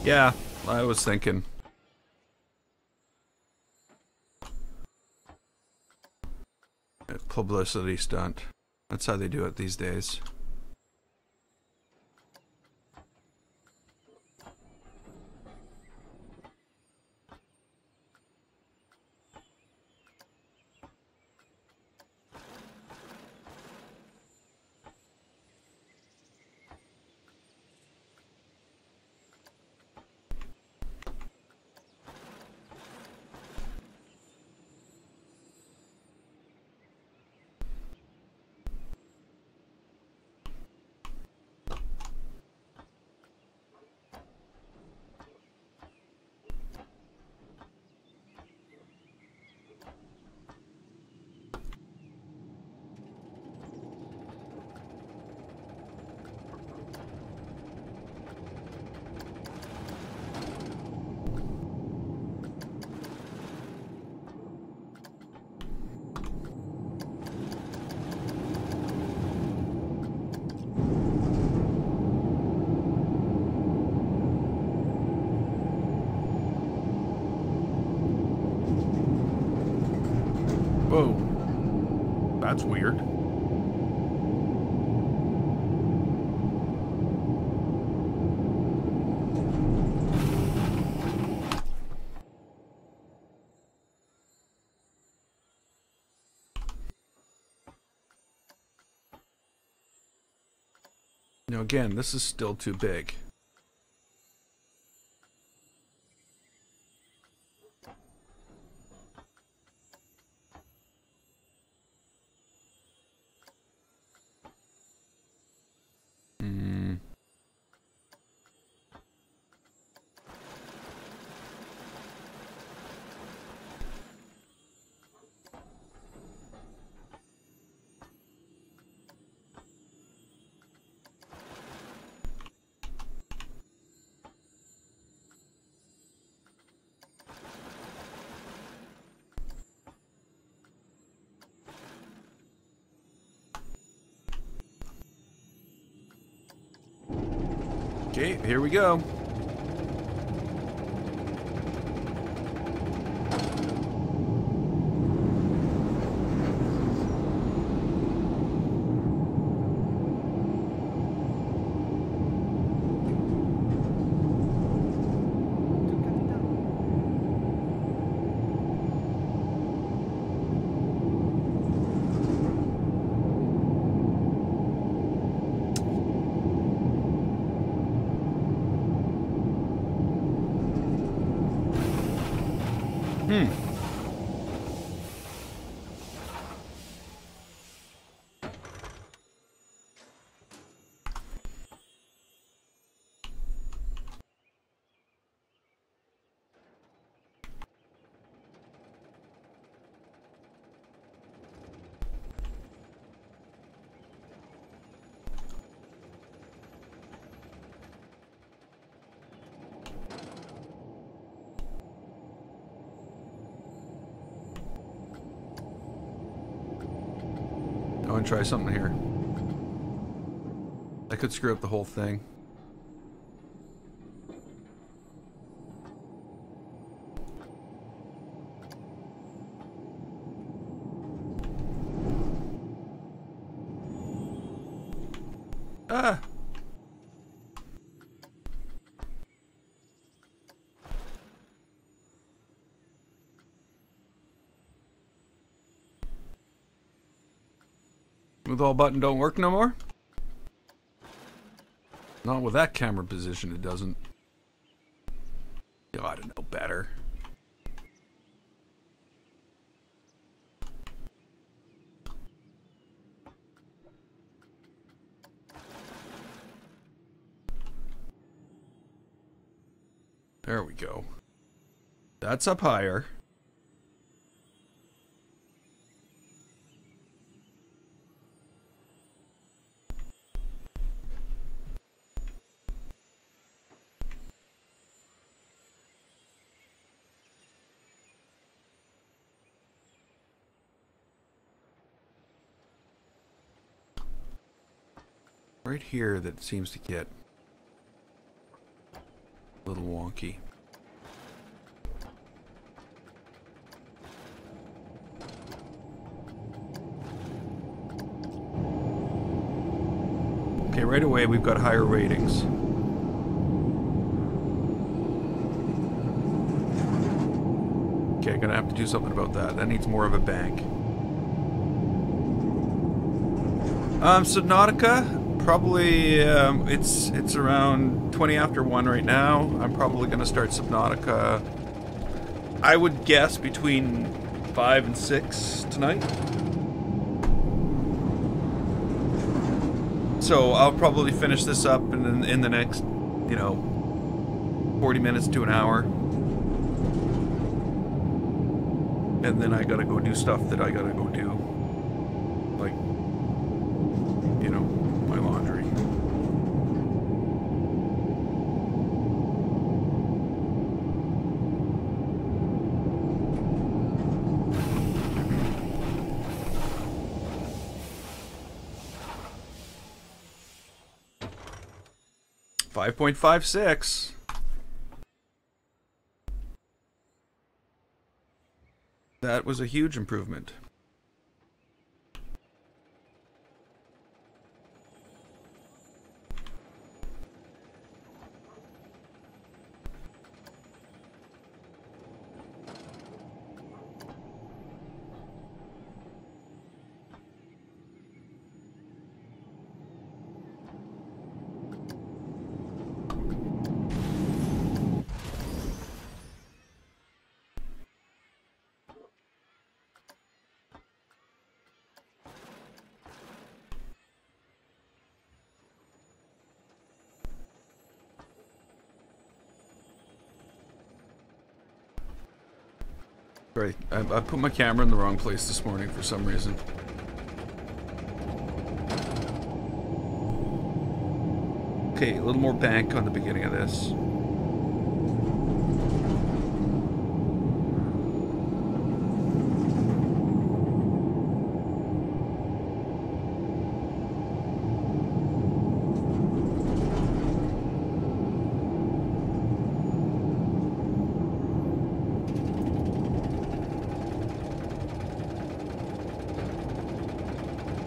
Yeah, I was thinking. A publicity stunt. That's how they do it these days. Whoa. That's weird. Now again, this is still too big. Okay, here we go. I want to try something here. I could screw up the whole thing. Ah! Smooth all button don't work no more? Not with that camera position, it doesn't. You ought to know better. There we go. That's up higher. Right here that seems to get a little wonky. Okay, right away we've got higher ratings. Okay, gonna have to do something about that. That needs more of a bank. Subnautica, probably it's around 20 after 1 right now. I'm probably gonna start Subnautica. I would guess between 5 and 6 tonight. So I'll probably finish this up in the next, 40 minutes to an hour. And then I gotta go do stuff that I gotta go do. Like, my laundry. .56. That was a huge improvement. Sorry, I put my camera in the wrong place this morning for some reason. Okay, a little more bank on the beginning of this.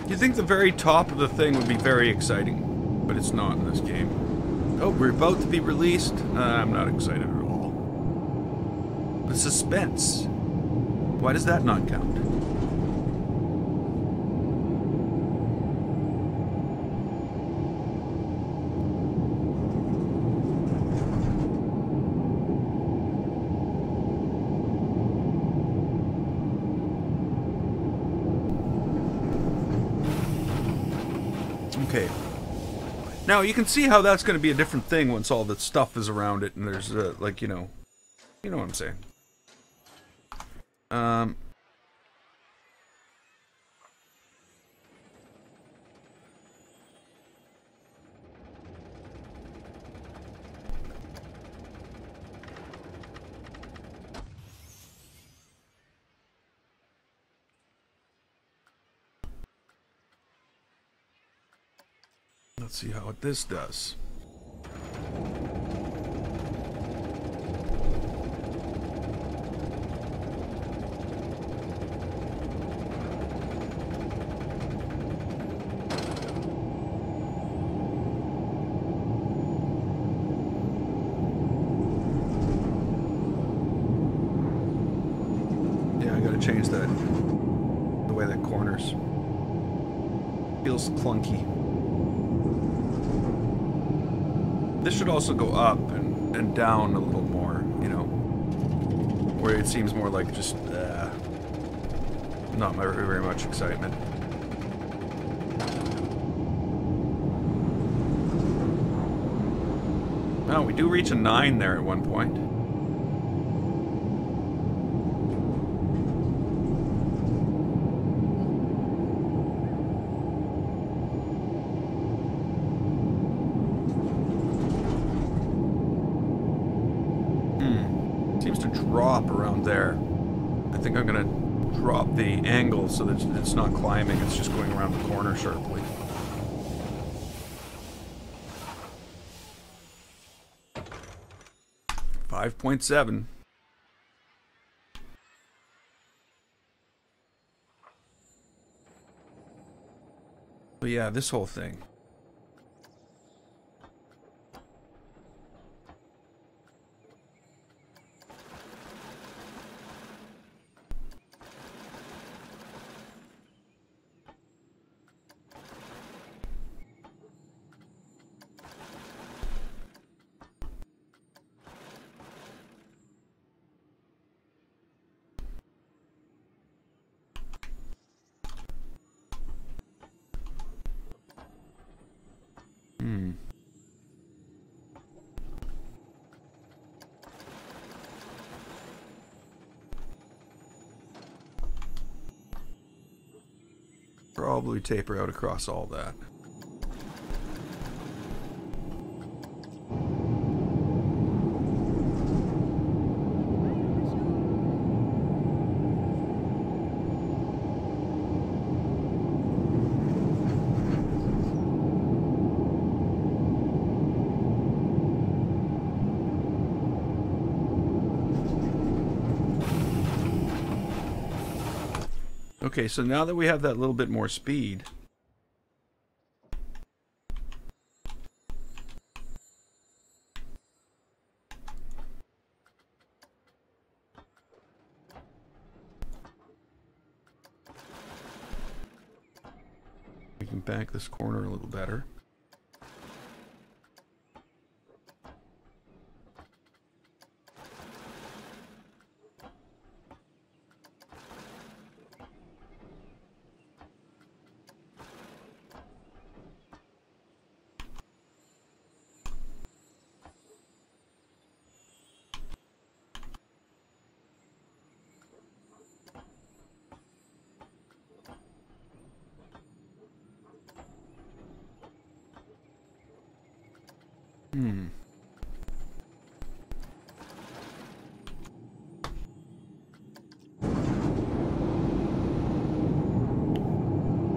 You'd think the very top of the thing would be very exciting, but it's not in this game. Oh, we're about to be released? I'm not excited at all. The suspense. Why does that not count? Okay. Now, you can see how that's going to be a different thing once all the stuff is around it and there's, like, you know what I'm saying. Let's see how this does. Yeah, I gotta change that. The way that corners. Feels clunky. This should also go up and down a little more, you know, where it seems more like just, not very much excitement. Oh, we do reach a 9 there at one point. Drop around there. I think I'm gonna drop the angle so that it's not climbing, it's just going around the corner sharply. $5.7. But yeah, this whole thing. Probably taper out across all that. Okay, so now that we have that little bit more speed, we can bank this corner a little better.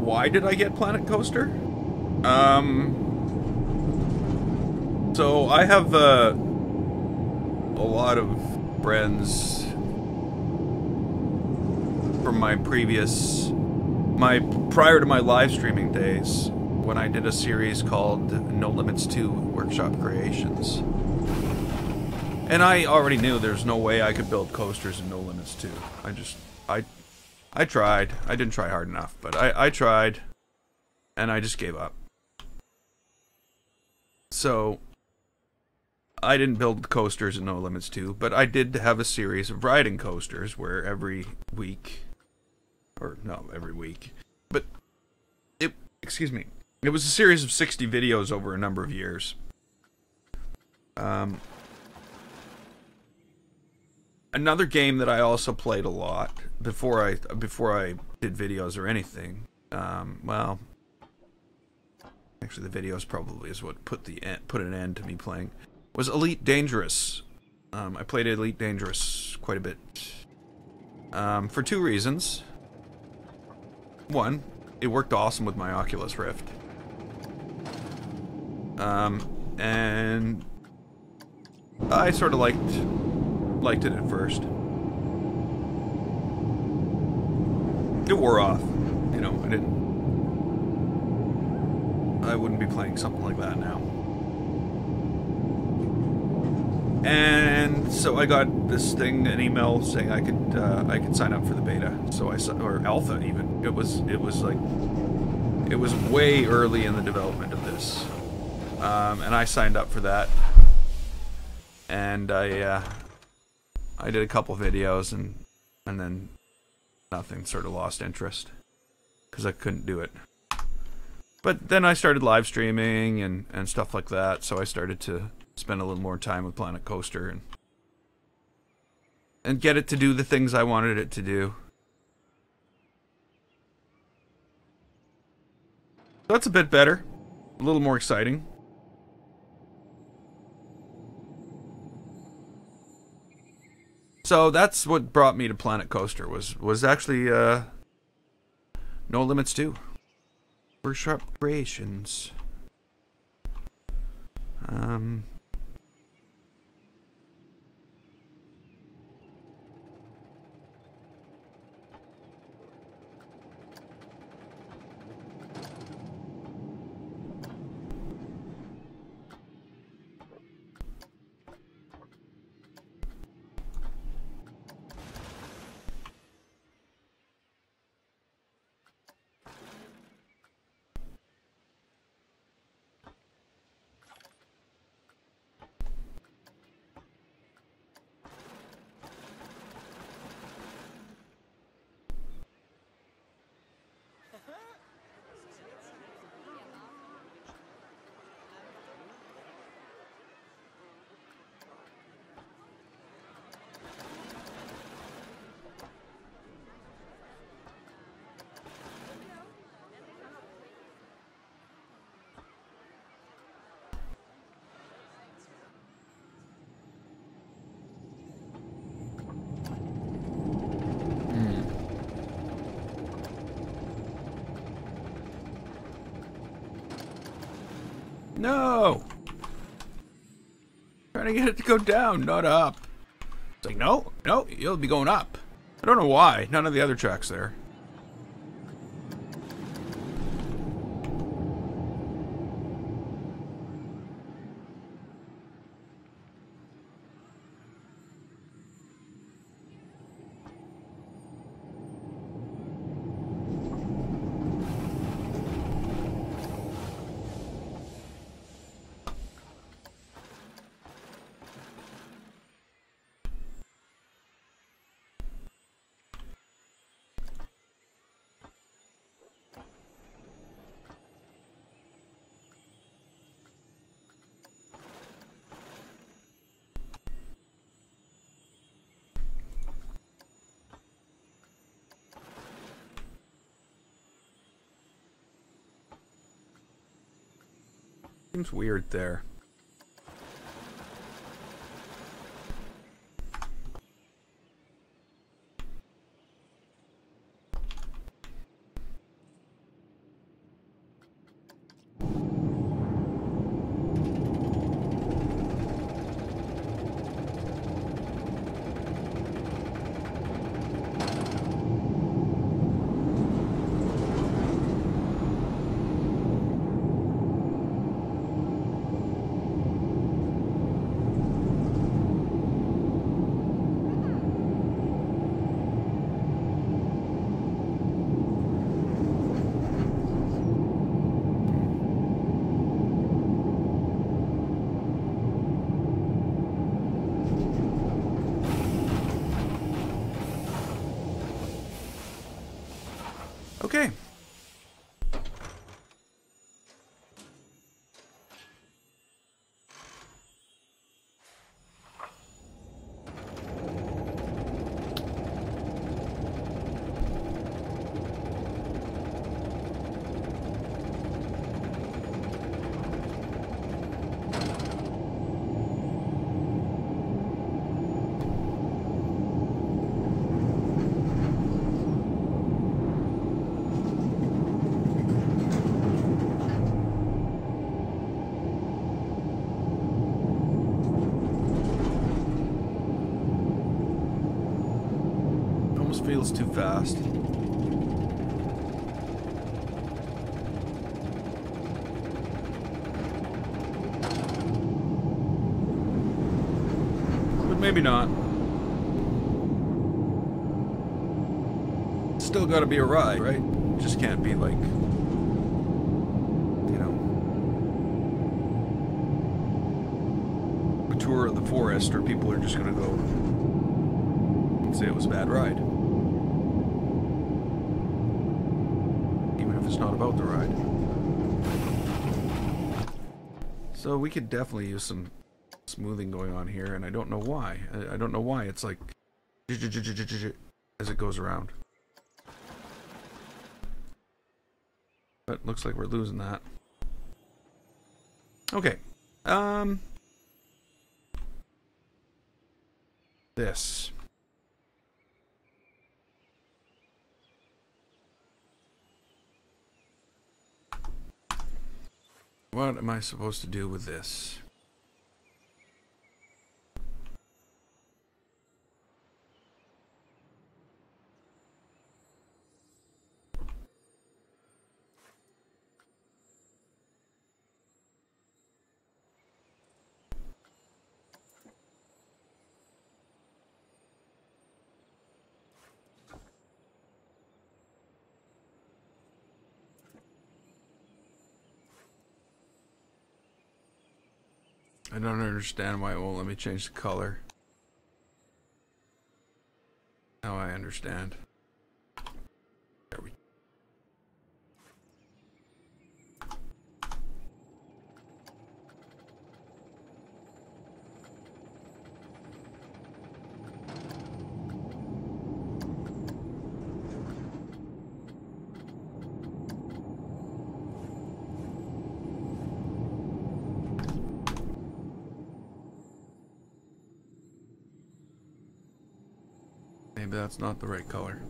Why did I get Planet Coaster? So I have a lot of friends from my prior to my live streaming days, when I did a series called No Limits 2 Workshop Creations. And I already knew there's no way I could build coasters in No Limits 2. I tried. I didn't try hard enough, but I tried, and I just gave up. So I didn't build coasters in No Limits 2, but I did have a series of riding coasters where every week, or no, every week, but excuse me, it was a series of 60 videos over a number of years. Another game that I also played a lot before I did videos or anything. Well, actually, the videos probably is what put an end to me playing. Was Elite Dangerous. I played Elite Dangerous quite a bit. For two reasons. One, it worked awesome with my Oculus Rift. And I sort of liked it at first. It wore off. You know, I wouldn't be playing something like that now. And so I got this thing, an email saying I could sign up for the beta. So or alpha even. It was way early in the development of this. And I signed up for that. And I did a couple videos and then nothing, sort of lost interest because I couldn't do it. But then I started live streaming and stuff like that, so I started to spend a little more time with Planet Coaster and get it to do the things I wanted it to do. That's a bit better, a little more exciting. So that's what brought me to Planet Coaster was actually No Limits 2 Workshop Creations. No! Trying to get it to go down, not up. It's like, no, you'll be going up. I don't know why. None of the other tracks there. Seems weird there. almost feels too fast. But maybe not. Still gotta be a ride, right? Just can't be like, you know, a tour of the forest where people are just gonna go and say it was a bad ride. Even if it's not about the ride. So we could definitely use some smoothing going on here, and I don't know why. I don't know why it's like as it goes around. But looks like we're losing that. Okay. This. What am I supposed to do with this? I don't understand why it won't let me change the color. Now I understand. There we go. Maybe that's not the right color.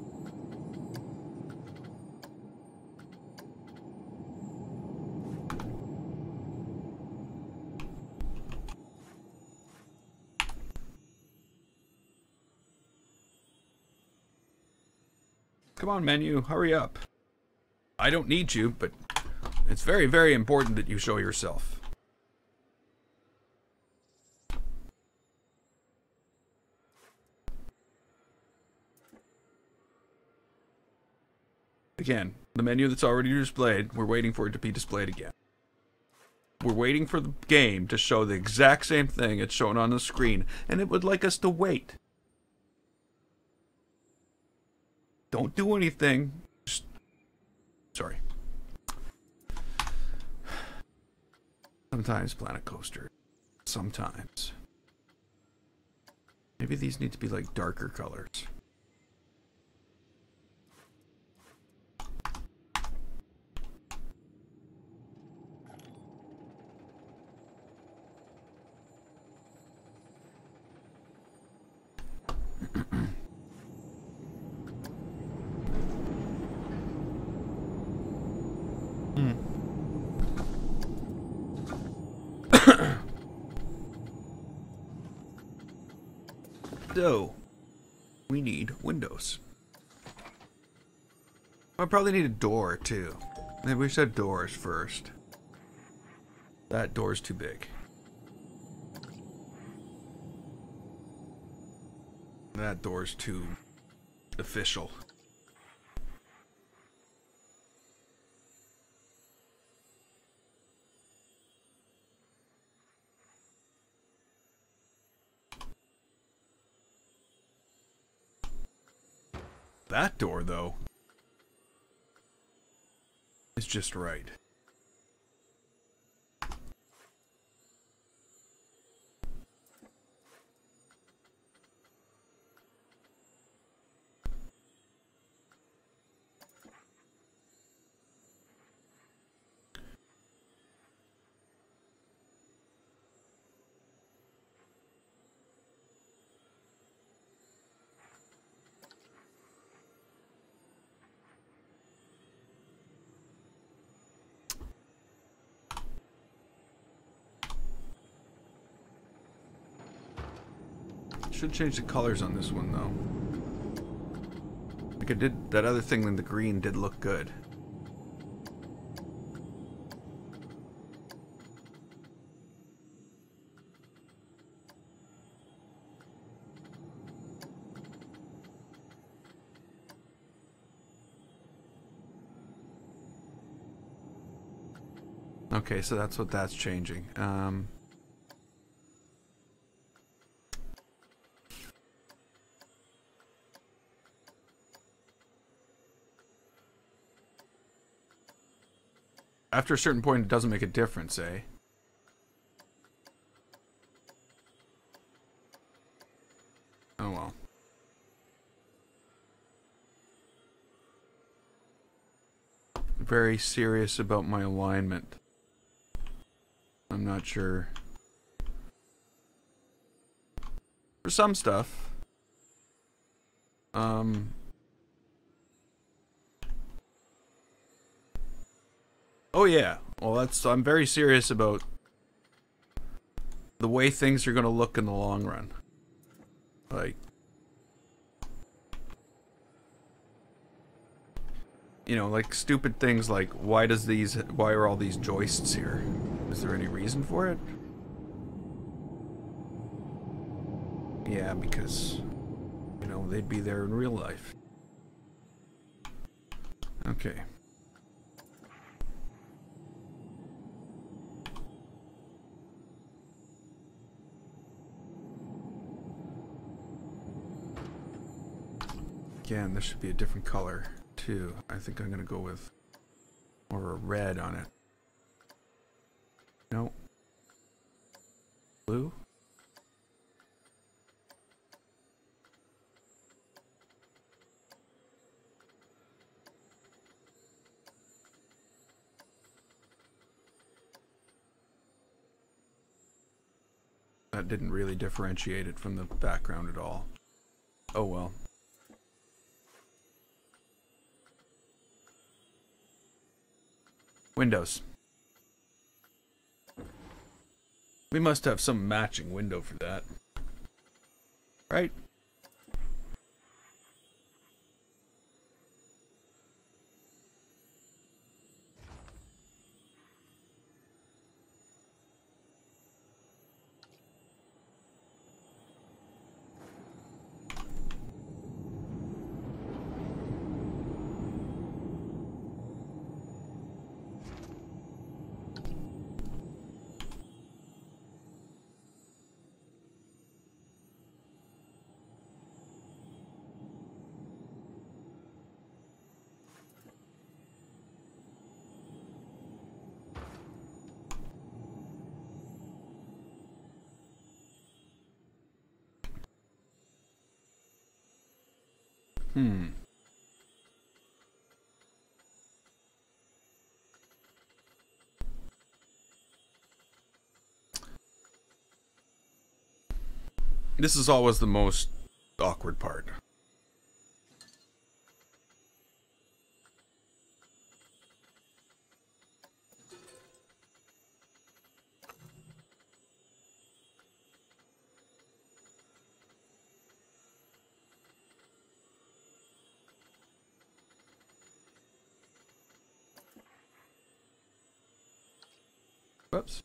Come on, menu, hurry up. I don't need you, but it's very, very important that you show yourself. Again, the menu that's already displayed, we're waiting for it to be displayed again. We're waiting for the game to show the exact same thing it's shown on the screen, and it would like us to wait. Don't do anything. Just... Sorry. Sometimes Planet Coaster. Sometimes. Maybe these need to be like darker colors. So, we need windows. I probably need a door too. Maybe we should have doors first. That door's too big. That door's too official. That door, though, is just right. Should change the colors on this one, though. Like it did, that other thing in the green did look good. Okay, so that's what that's changing. After a certain point, it doesn't make a difference, eh? Oh well. Very serious about my alignment. I'm not sure. For some stuff. Oh yeah. Well, I'm very serious about the way things are going to look in the long run. Like, you know, like stupid things like why are all these joists here? Is there any reason for it? Yeah, because, you know, they'd be there in real life. Okay. Again, this should be a different color, too. I think I'm gonna go with more of a red on it. No. Blue? That didn't really differentiate it from the background at all. Oh well. Windows. We must have some matching window for that. Right? This is always the most awkward part. Whoops.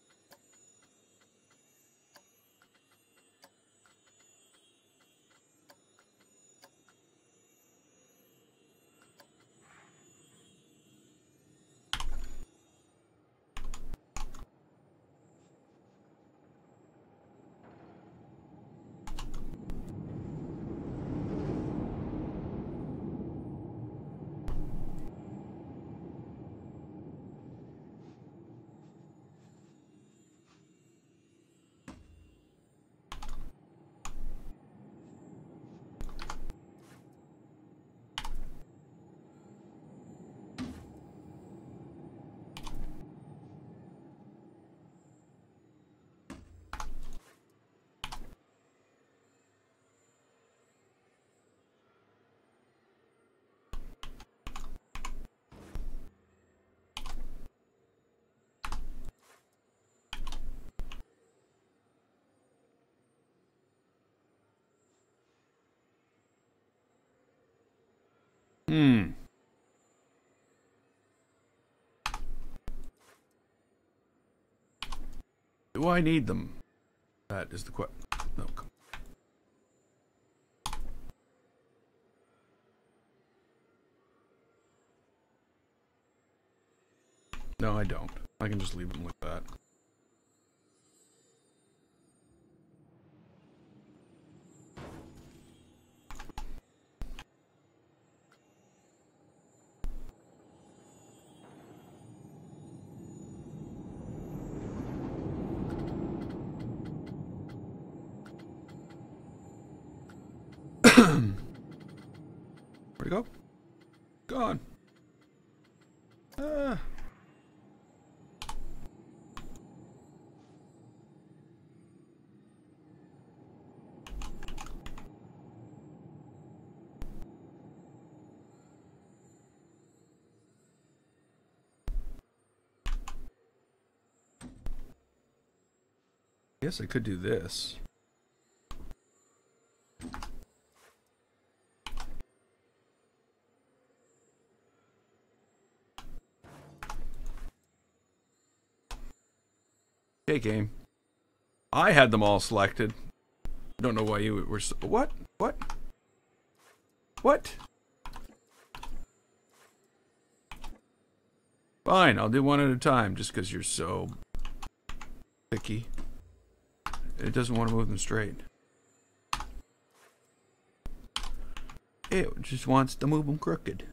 Do I need them? That is the question. No. No, I don't. I can just leave them like that. Where'd it go? Gone. I guess I could do this. Okay, game. I had them all selected. I don't know why you were so... What? What? What? Fine, I'll do one at a time just because you're so picky. It doesn't want to move them straight. It just wants to move them crooked.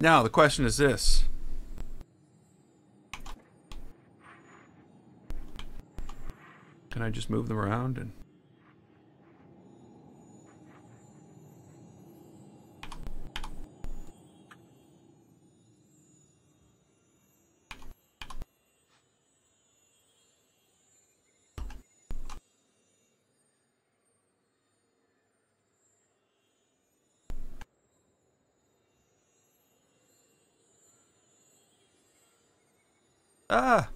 Now, the question is this. Can I just move them around and... Ah!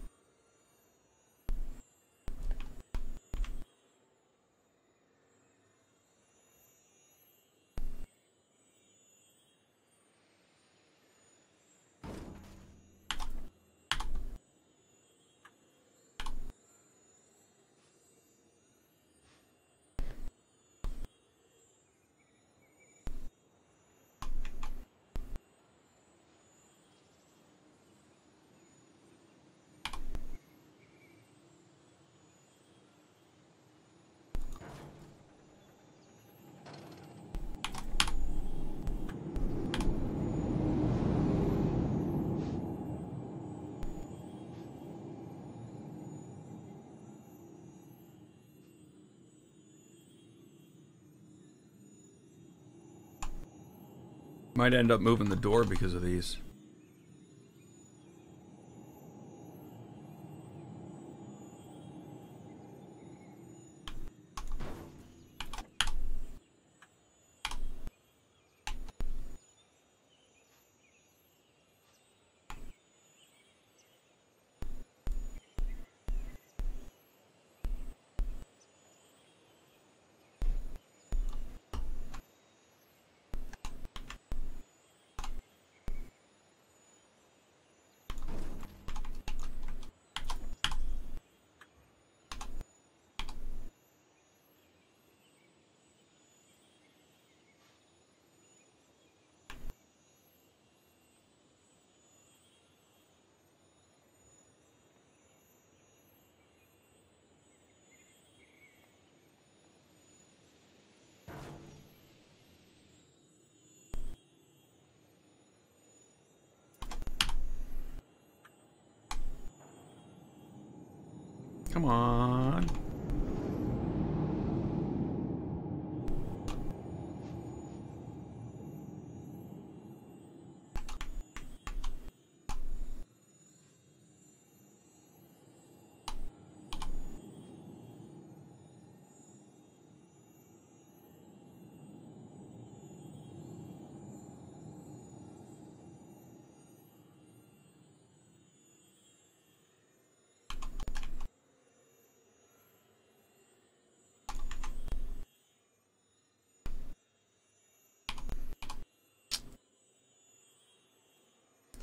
Might end up moving the door because of these. Come on.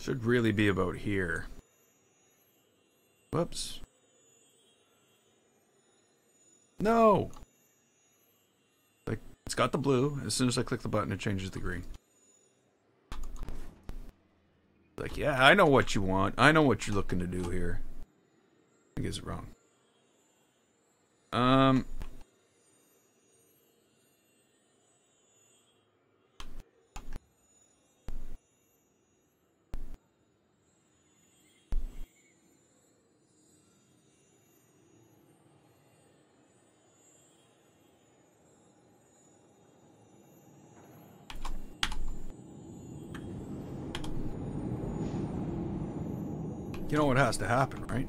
Should really be about here. Whoops. No! Like, it's got the blue. As soon as I click the button, it changes the green. Like, yeah, I know what you want. I know what you're looking to do here. I think it's wrong. You know what has to happen, right?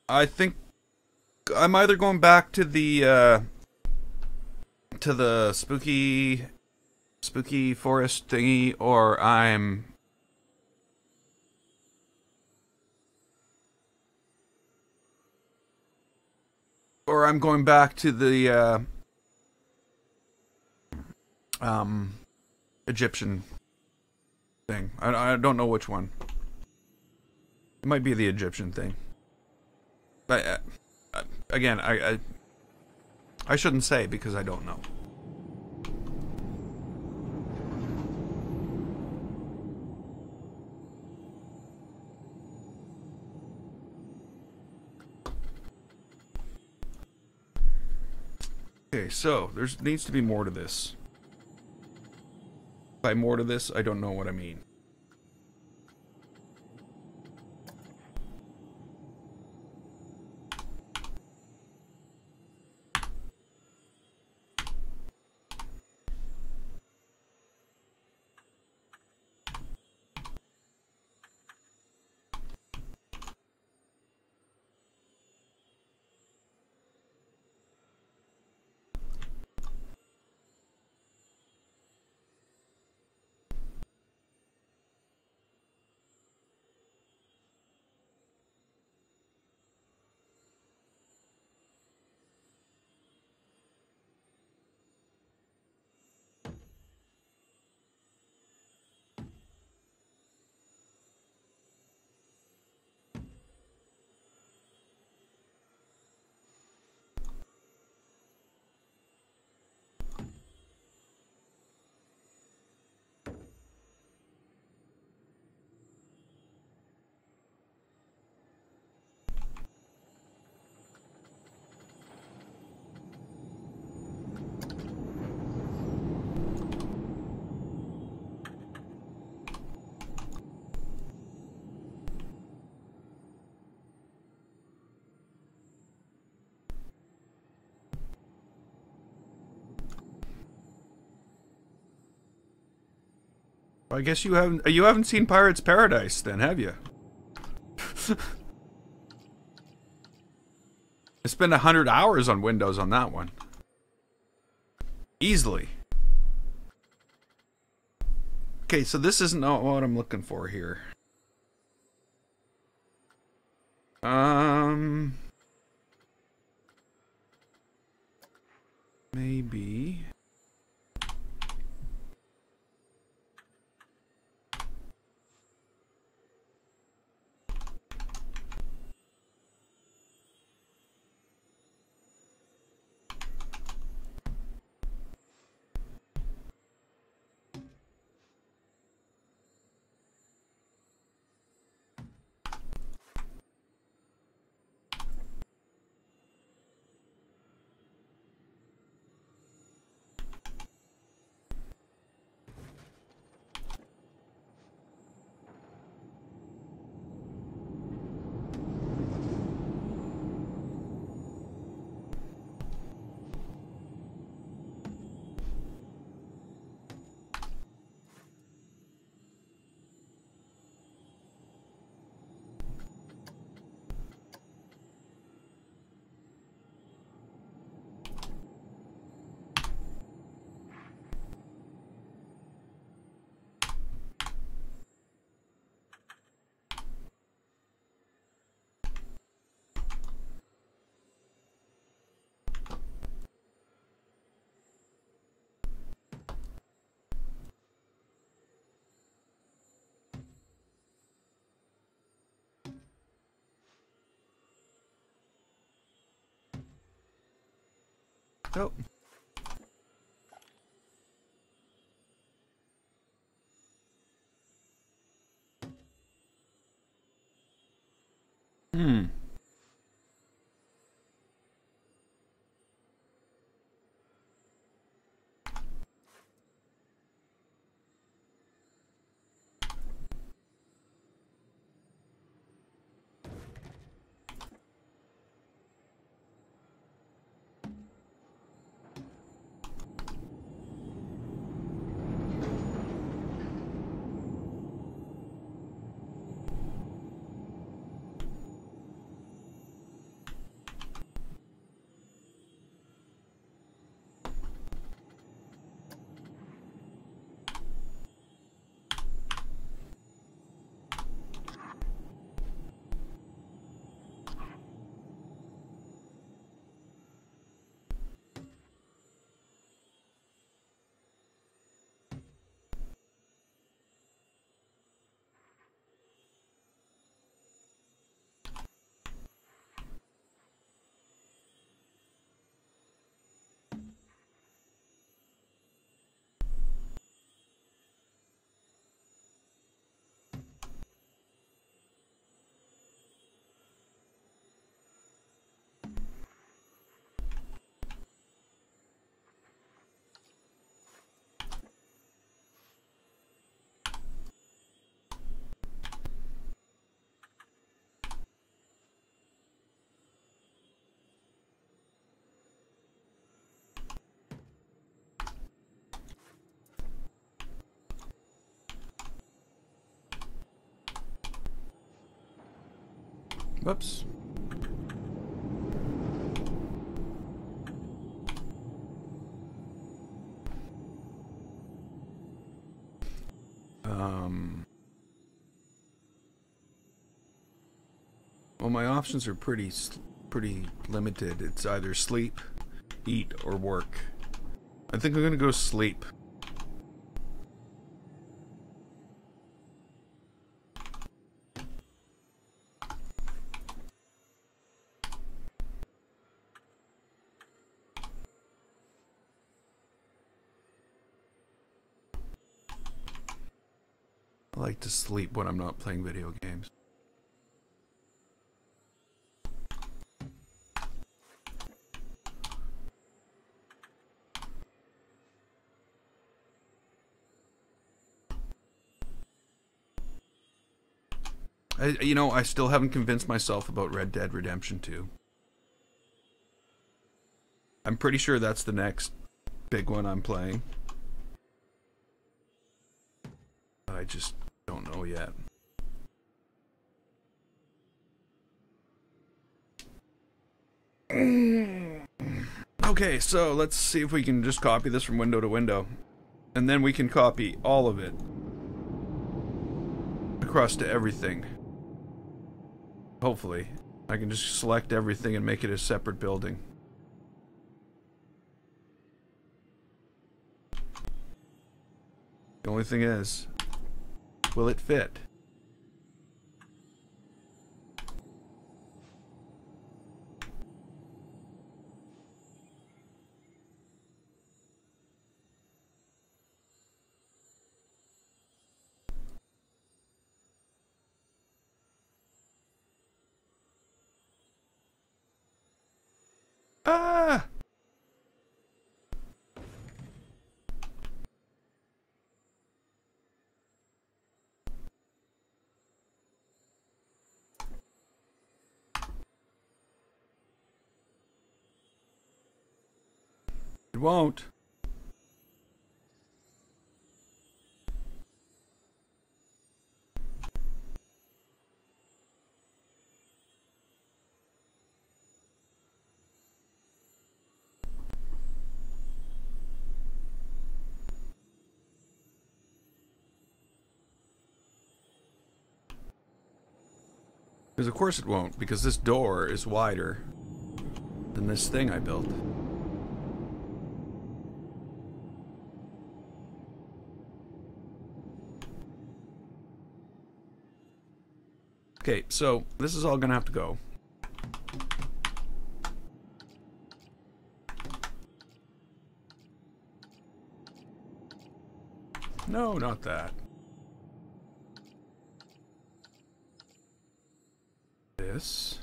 I think I'm either going back to the spooky forest thingy, or I'm going back to the Egyptian thing. I don't know which one. It might be the Egyptian thing. But again, I shouldn't say because I don't know. Okay, so there needs to be more to this. By more to this, I don't know what I mean. I guess you haven't seen Pirates Paradise then, have you? I spent 100 hours on Windows on that one. Easily. Okay, so this isn't what I'm looking for here. Maybe. Oh. Hmm. Whoops. Well, my options are pretty limited. It's either sleep, eat, or work. I think I'm gonna go sleep. I like to sleep when I'm not playing video games. You know, I still haven't convinced myself about Red Dead Redemption 2. I'm pretty sure that's the next big one I'm playing. But I just don't know yet. Okay, so let's see if we can just copy this from window to window. And then we can copy all of it across to everything. Hopefully. I can just select everything and make it a separate building. The only thing is, will it fit? Ah! It won't. Because of course it won't, because this door is wider than this thing I built. Okay, so this is all gonna have to go. No, not that. This.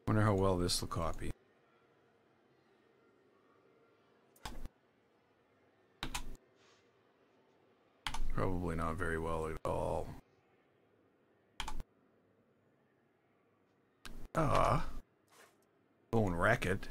Wonder how well this will copy. Probably not very well at all. Bone racket.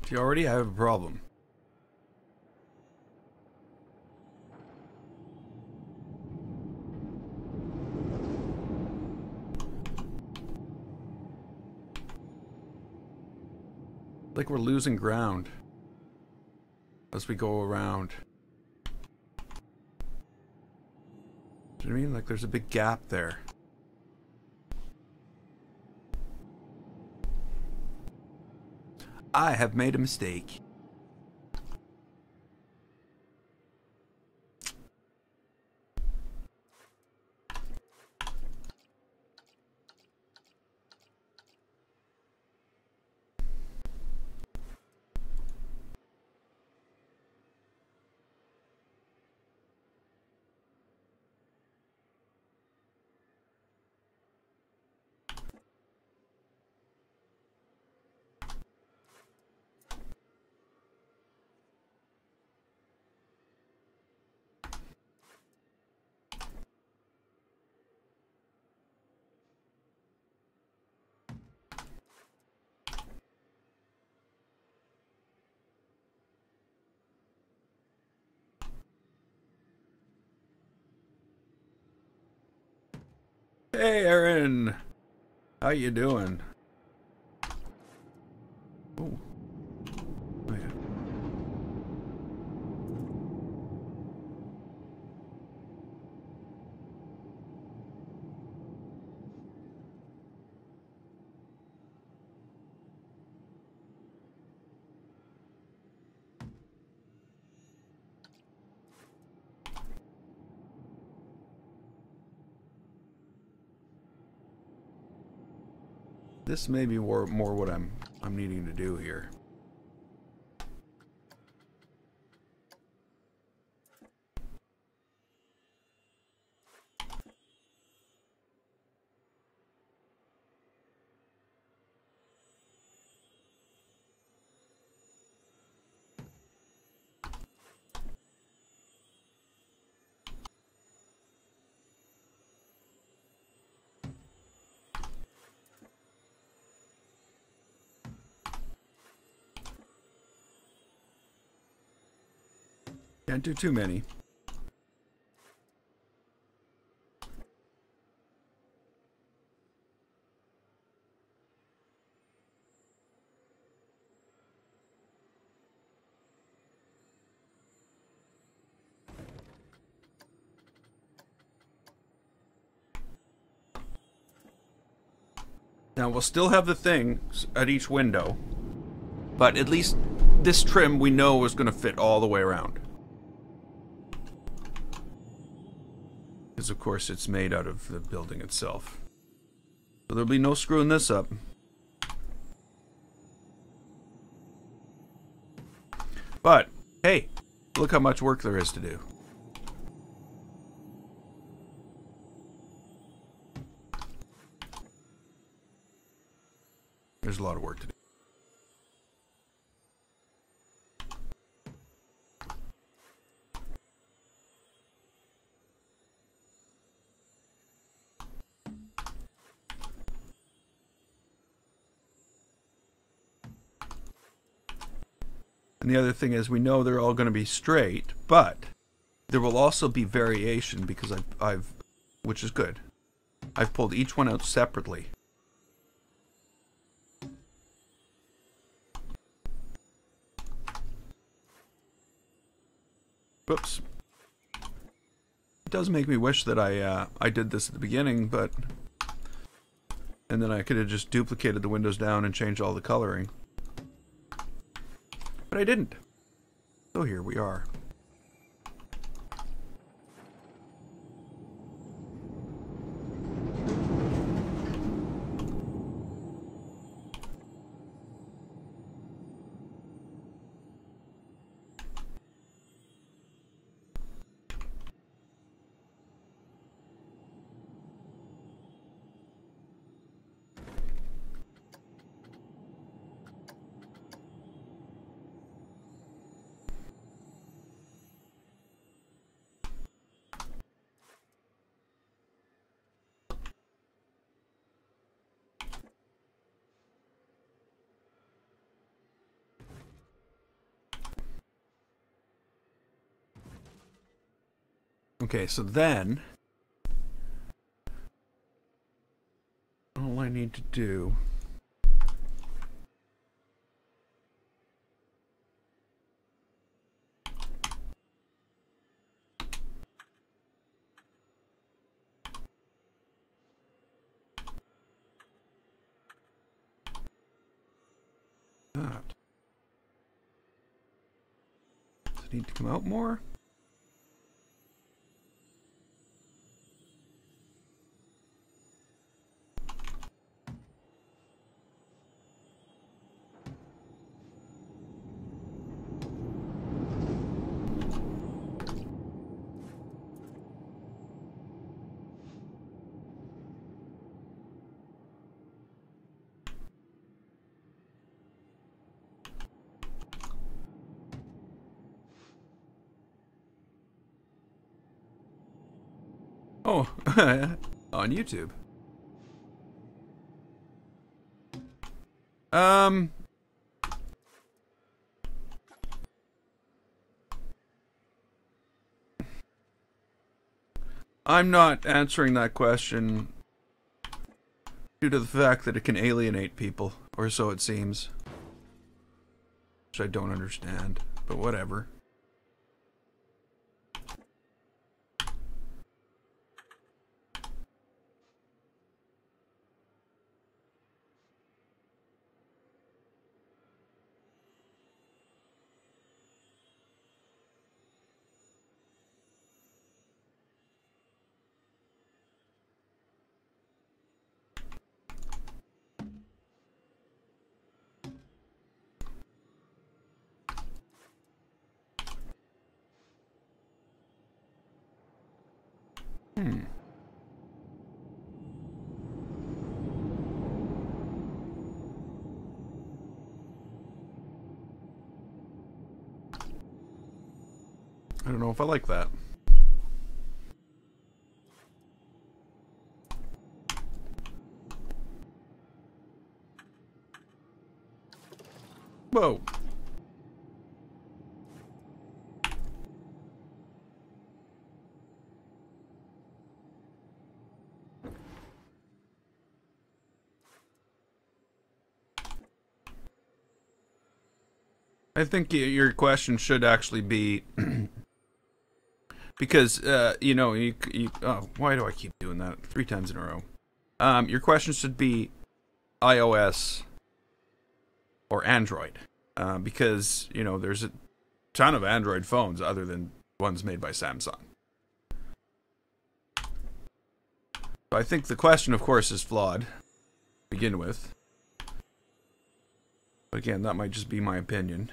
You already have a problem. Like we're losing ground as we go around. Do you know what I mean? Like there's a big gap there. I have made a mistake. Hey, Aaron. How you doing? Oh. Oh, yeah. This may be more what I'm needing to do here. Can't do too many. Now we'll still have the thing at each window, but at least this trim we know is going to fit all the way around. Because of course it's made out of the building itself. So there'll be no screwing this up. But, hey, look how much work there is to do. There's a lot of work to do. And the other thing is, we know they're all going to be straight, but there will also be variation because I've, which is good. I've pulled each one out separately. Whoops. does make me wish that I did this at the beginning, but... And then I could have just duplicated the windows down and changed all the coloring. But I didn't. So here we are. Okay, so then all I need to do that. Does it need to come out more? Oh, on YouTube. I'm not answering that question due to the fact that it can alienate people, or so it seems. Which I don't understand, but whatever. I don't know if I like that. Whoa. I think your question should actually be because you know oh, why do I keep doing that 3 times in a row? Your question should be iOS or Android, because you know there's a ton of Android phones other than ones made by Samsung. So I think the question, of course, is flawed to begin with. But again, that might just be my opinion.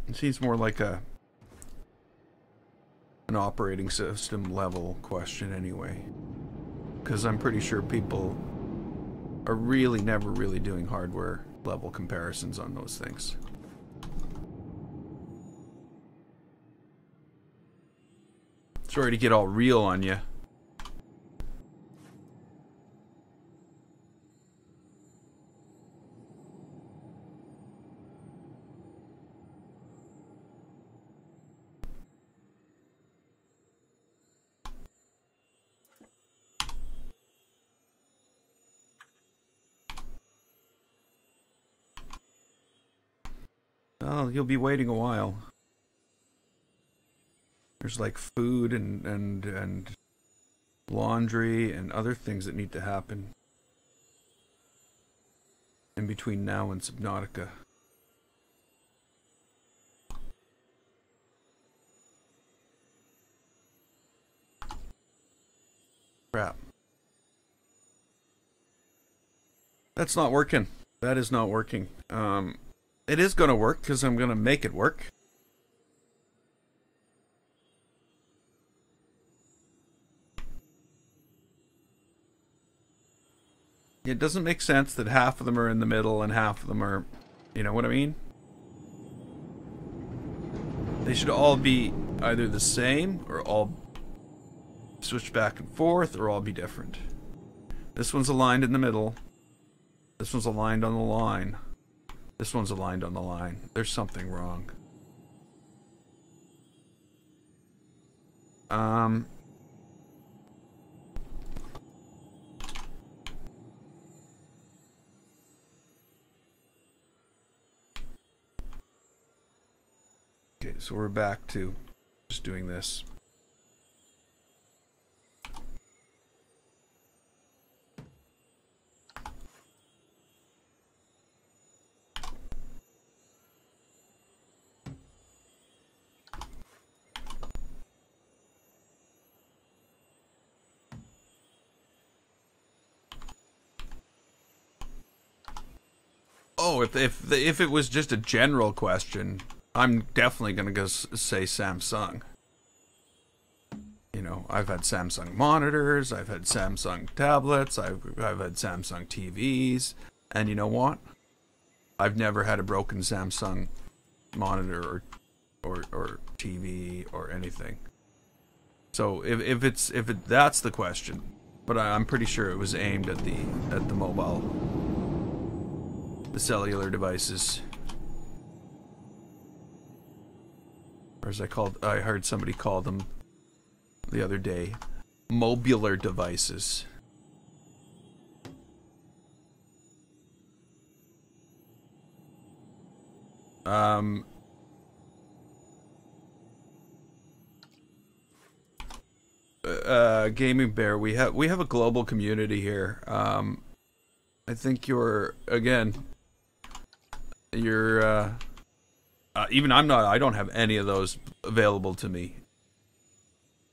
It seems more like an operating system level question anyway. Because I'm pretty sure people are really never really doing hardware level comparisons on those things. Sorry to get all real on you. Well, you'll be waiting a while. There's like food and laundry and other things that need to happen in between now and Subnautica. Crap. That's not working. That is not working. It is gonna work because I'm gonna make it work. It doesn't make sense that half of them are in the middle and half of them are, you know what I mean? They should all be either the same or all switch back and forth or all be different. This one's aligned in the middle. This one's aligned on the line. This one's aligned on the line. There's something wrong. Okay, so we're back to just doing this. Oh, if it was just a general question, I'm definitely gonna go say Samsung. You know, I've had Samsung monitors, I've had Samsung tablets, I've had Samsung TVs, and you know what? I've never had a broken Samsung monitor or TV or anything. So if that's the question, but I'm pretty sure it was aimed at the mobile, the cellular devices. Or as I heard somebody call them the other day, mobular devices. Gaming Bear, we have a global community here. I think even I don't have any of those available to me.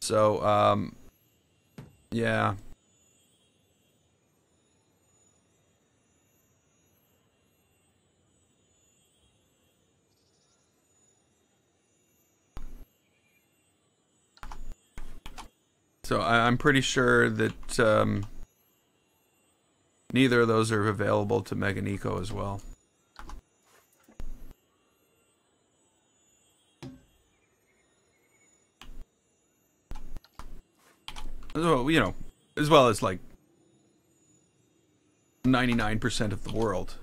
So, yeah. So I'm pretty sure that neither of those are available to Meganico as well. Well, you know, as well as like 99% of the world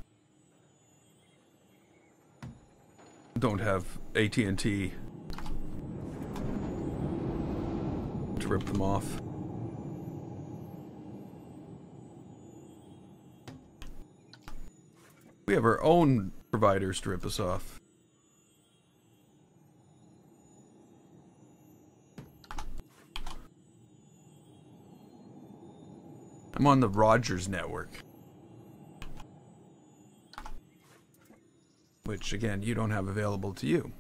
don't have AT&T to rip them off. We have our own providers to rip us off. I'm on the Rogers network. Which, again, you don't have available to you.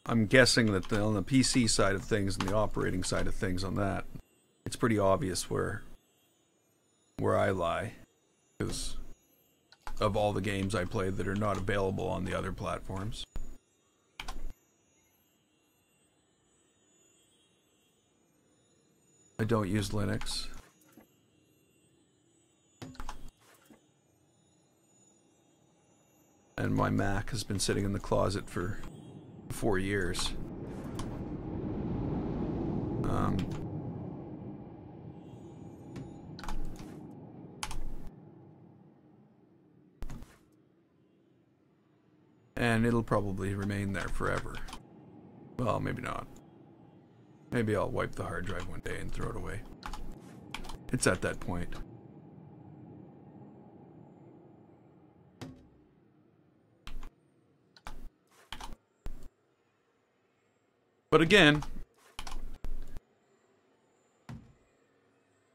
I'm guessing that on the PC side of things and the operating side of things on that, it's pretty obvious where I lie, because of all the games I played that are not available on the other platforms. I don't use Linux. And my Mac has been sitting in the closet for 4 years. And it'll probably remain there forever. Well, maybe not. Maybe I'll wipe the hard drive one day and throw it away. It's at that point. But again,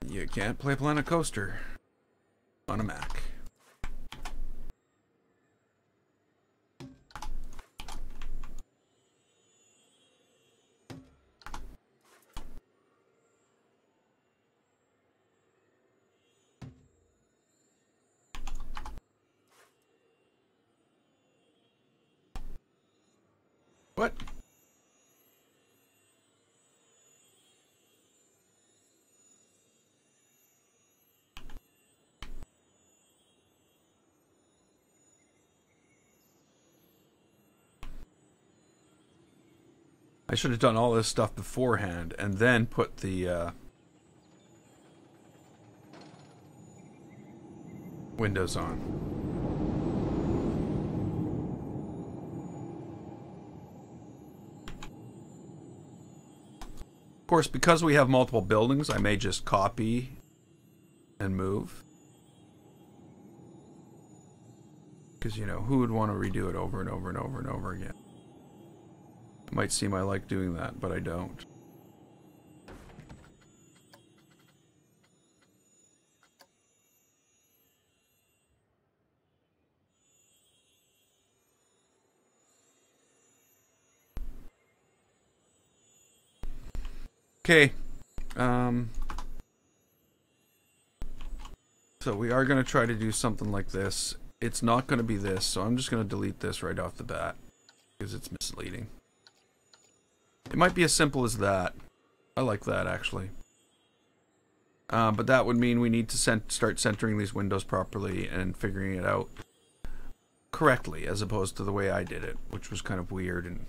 you can't play Planet Coaster on a Mac. What? I should have done all this stuff beforehand and then put the windows on. Of course, because we have multiple buildings, I may just copy and move. Because, you know, who would want to redo it over and over and over and over again? It might seem I like doing that, but I don't. Okay. So we are going to try to do something like this. It's not going to be this, so I'm just going to delete this right off the bat because it's misleading. It might be as simple as that. I like that, actually. But that would mean we need to start centering these windows properly and figuring it out correctly, as opposed to the way I did it, which was kind of weird and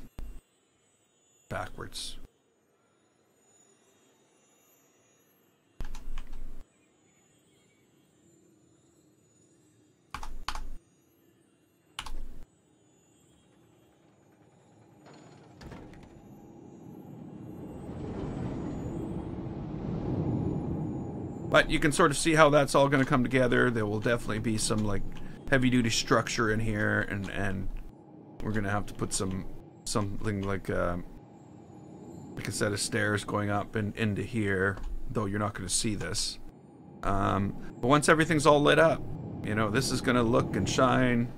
backwards. But you can sort of see how that's all going to come together. There will definitely be some like heavy-duty structure in here, and we're going to have to put something like a set of stairs going up and into here. Though you're not going to see this. But once everything's all lit up, you know, this is going to look and shine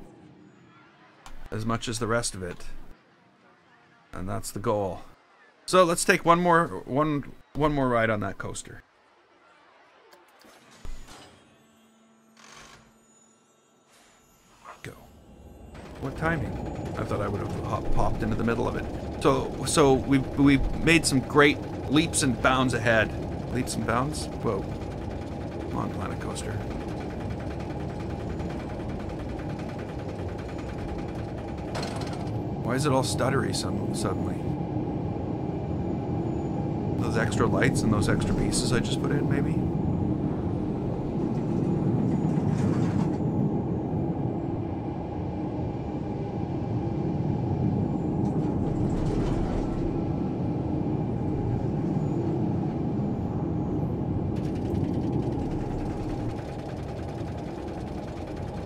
as much as the rest of it, and that's the goal. So let's take one more ride on that coaster. What timing? I thought I would have popped into the middle of it. So we made some great leaps and bounds ahead. Leaps and bounds? Whoa. Come on, Planet Coaster. Why is it all stuttery suddenly? Those extra lights and those extra pieces I just put in, maybe?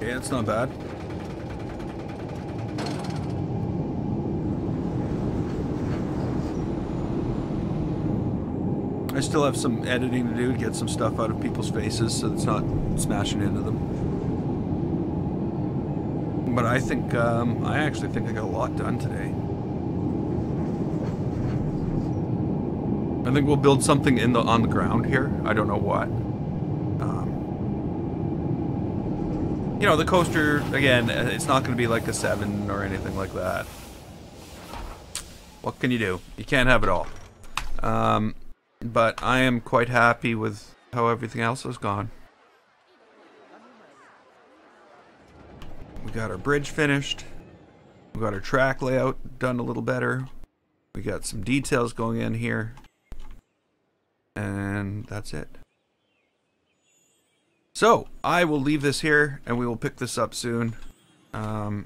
Yeah, it's not bad. I still have some editing to do to get some stuff out of people's faces so it's not smashing into them. But I think, I actually think I got a lot done today. I think we'll build something on the ground here. I don't know what. You know, the coaster, again, it's not going to be like a 7 or anything like that. What can you do? You can't have it all. But I am quite happy with how everything else has gone. We got our bridge finished. We got our track layout done a little better. We got some details going in here. And that's it. So, I will leave this here, and we will pick this up soon. I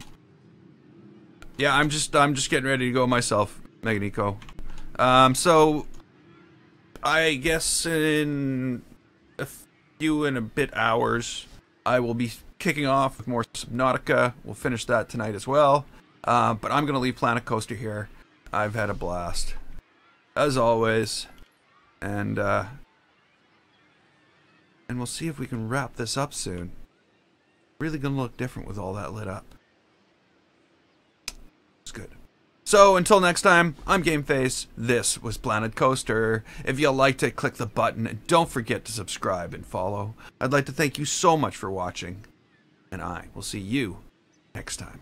Yeah, I'm just getting ready to go myself, Meganico. So I guess in a few and a bit hours, I will be kicking off with more Subnautica. We'll finish that tonight as well. But I'm gonna leave Planet Coaster here. I've had a blast, as always, and we'll see if we can wrap this up soon. Really gonna look different with all that lit up. It's good. So until next time, I'm GameFace. This was Planet Coaster. If you liked it, click the button and don't forget to subscribe and follow. I'd like to thank you so much for watching, and I will see you next time.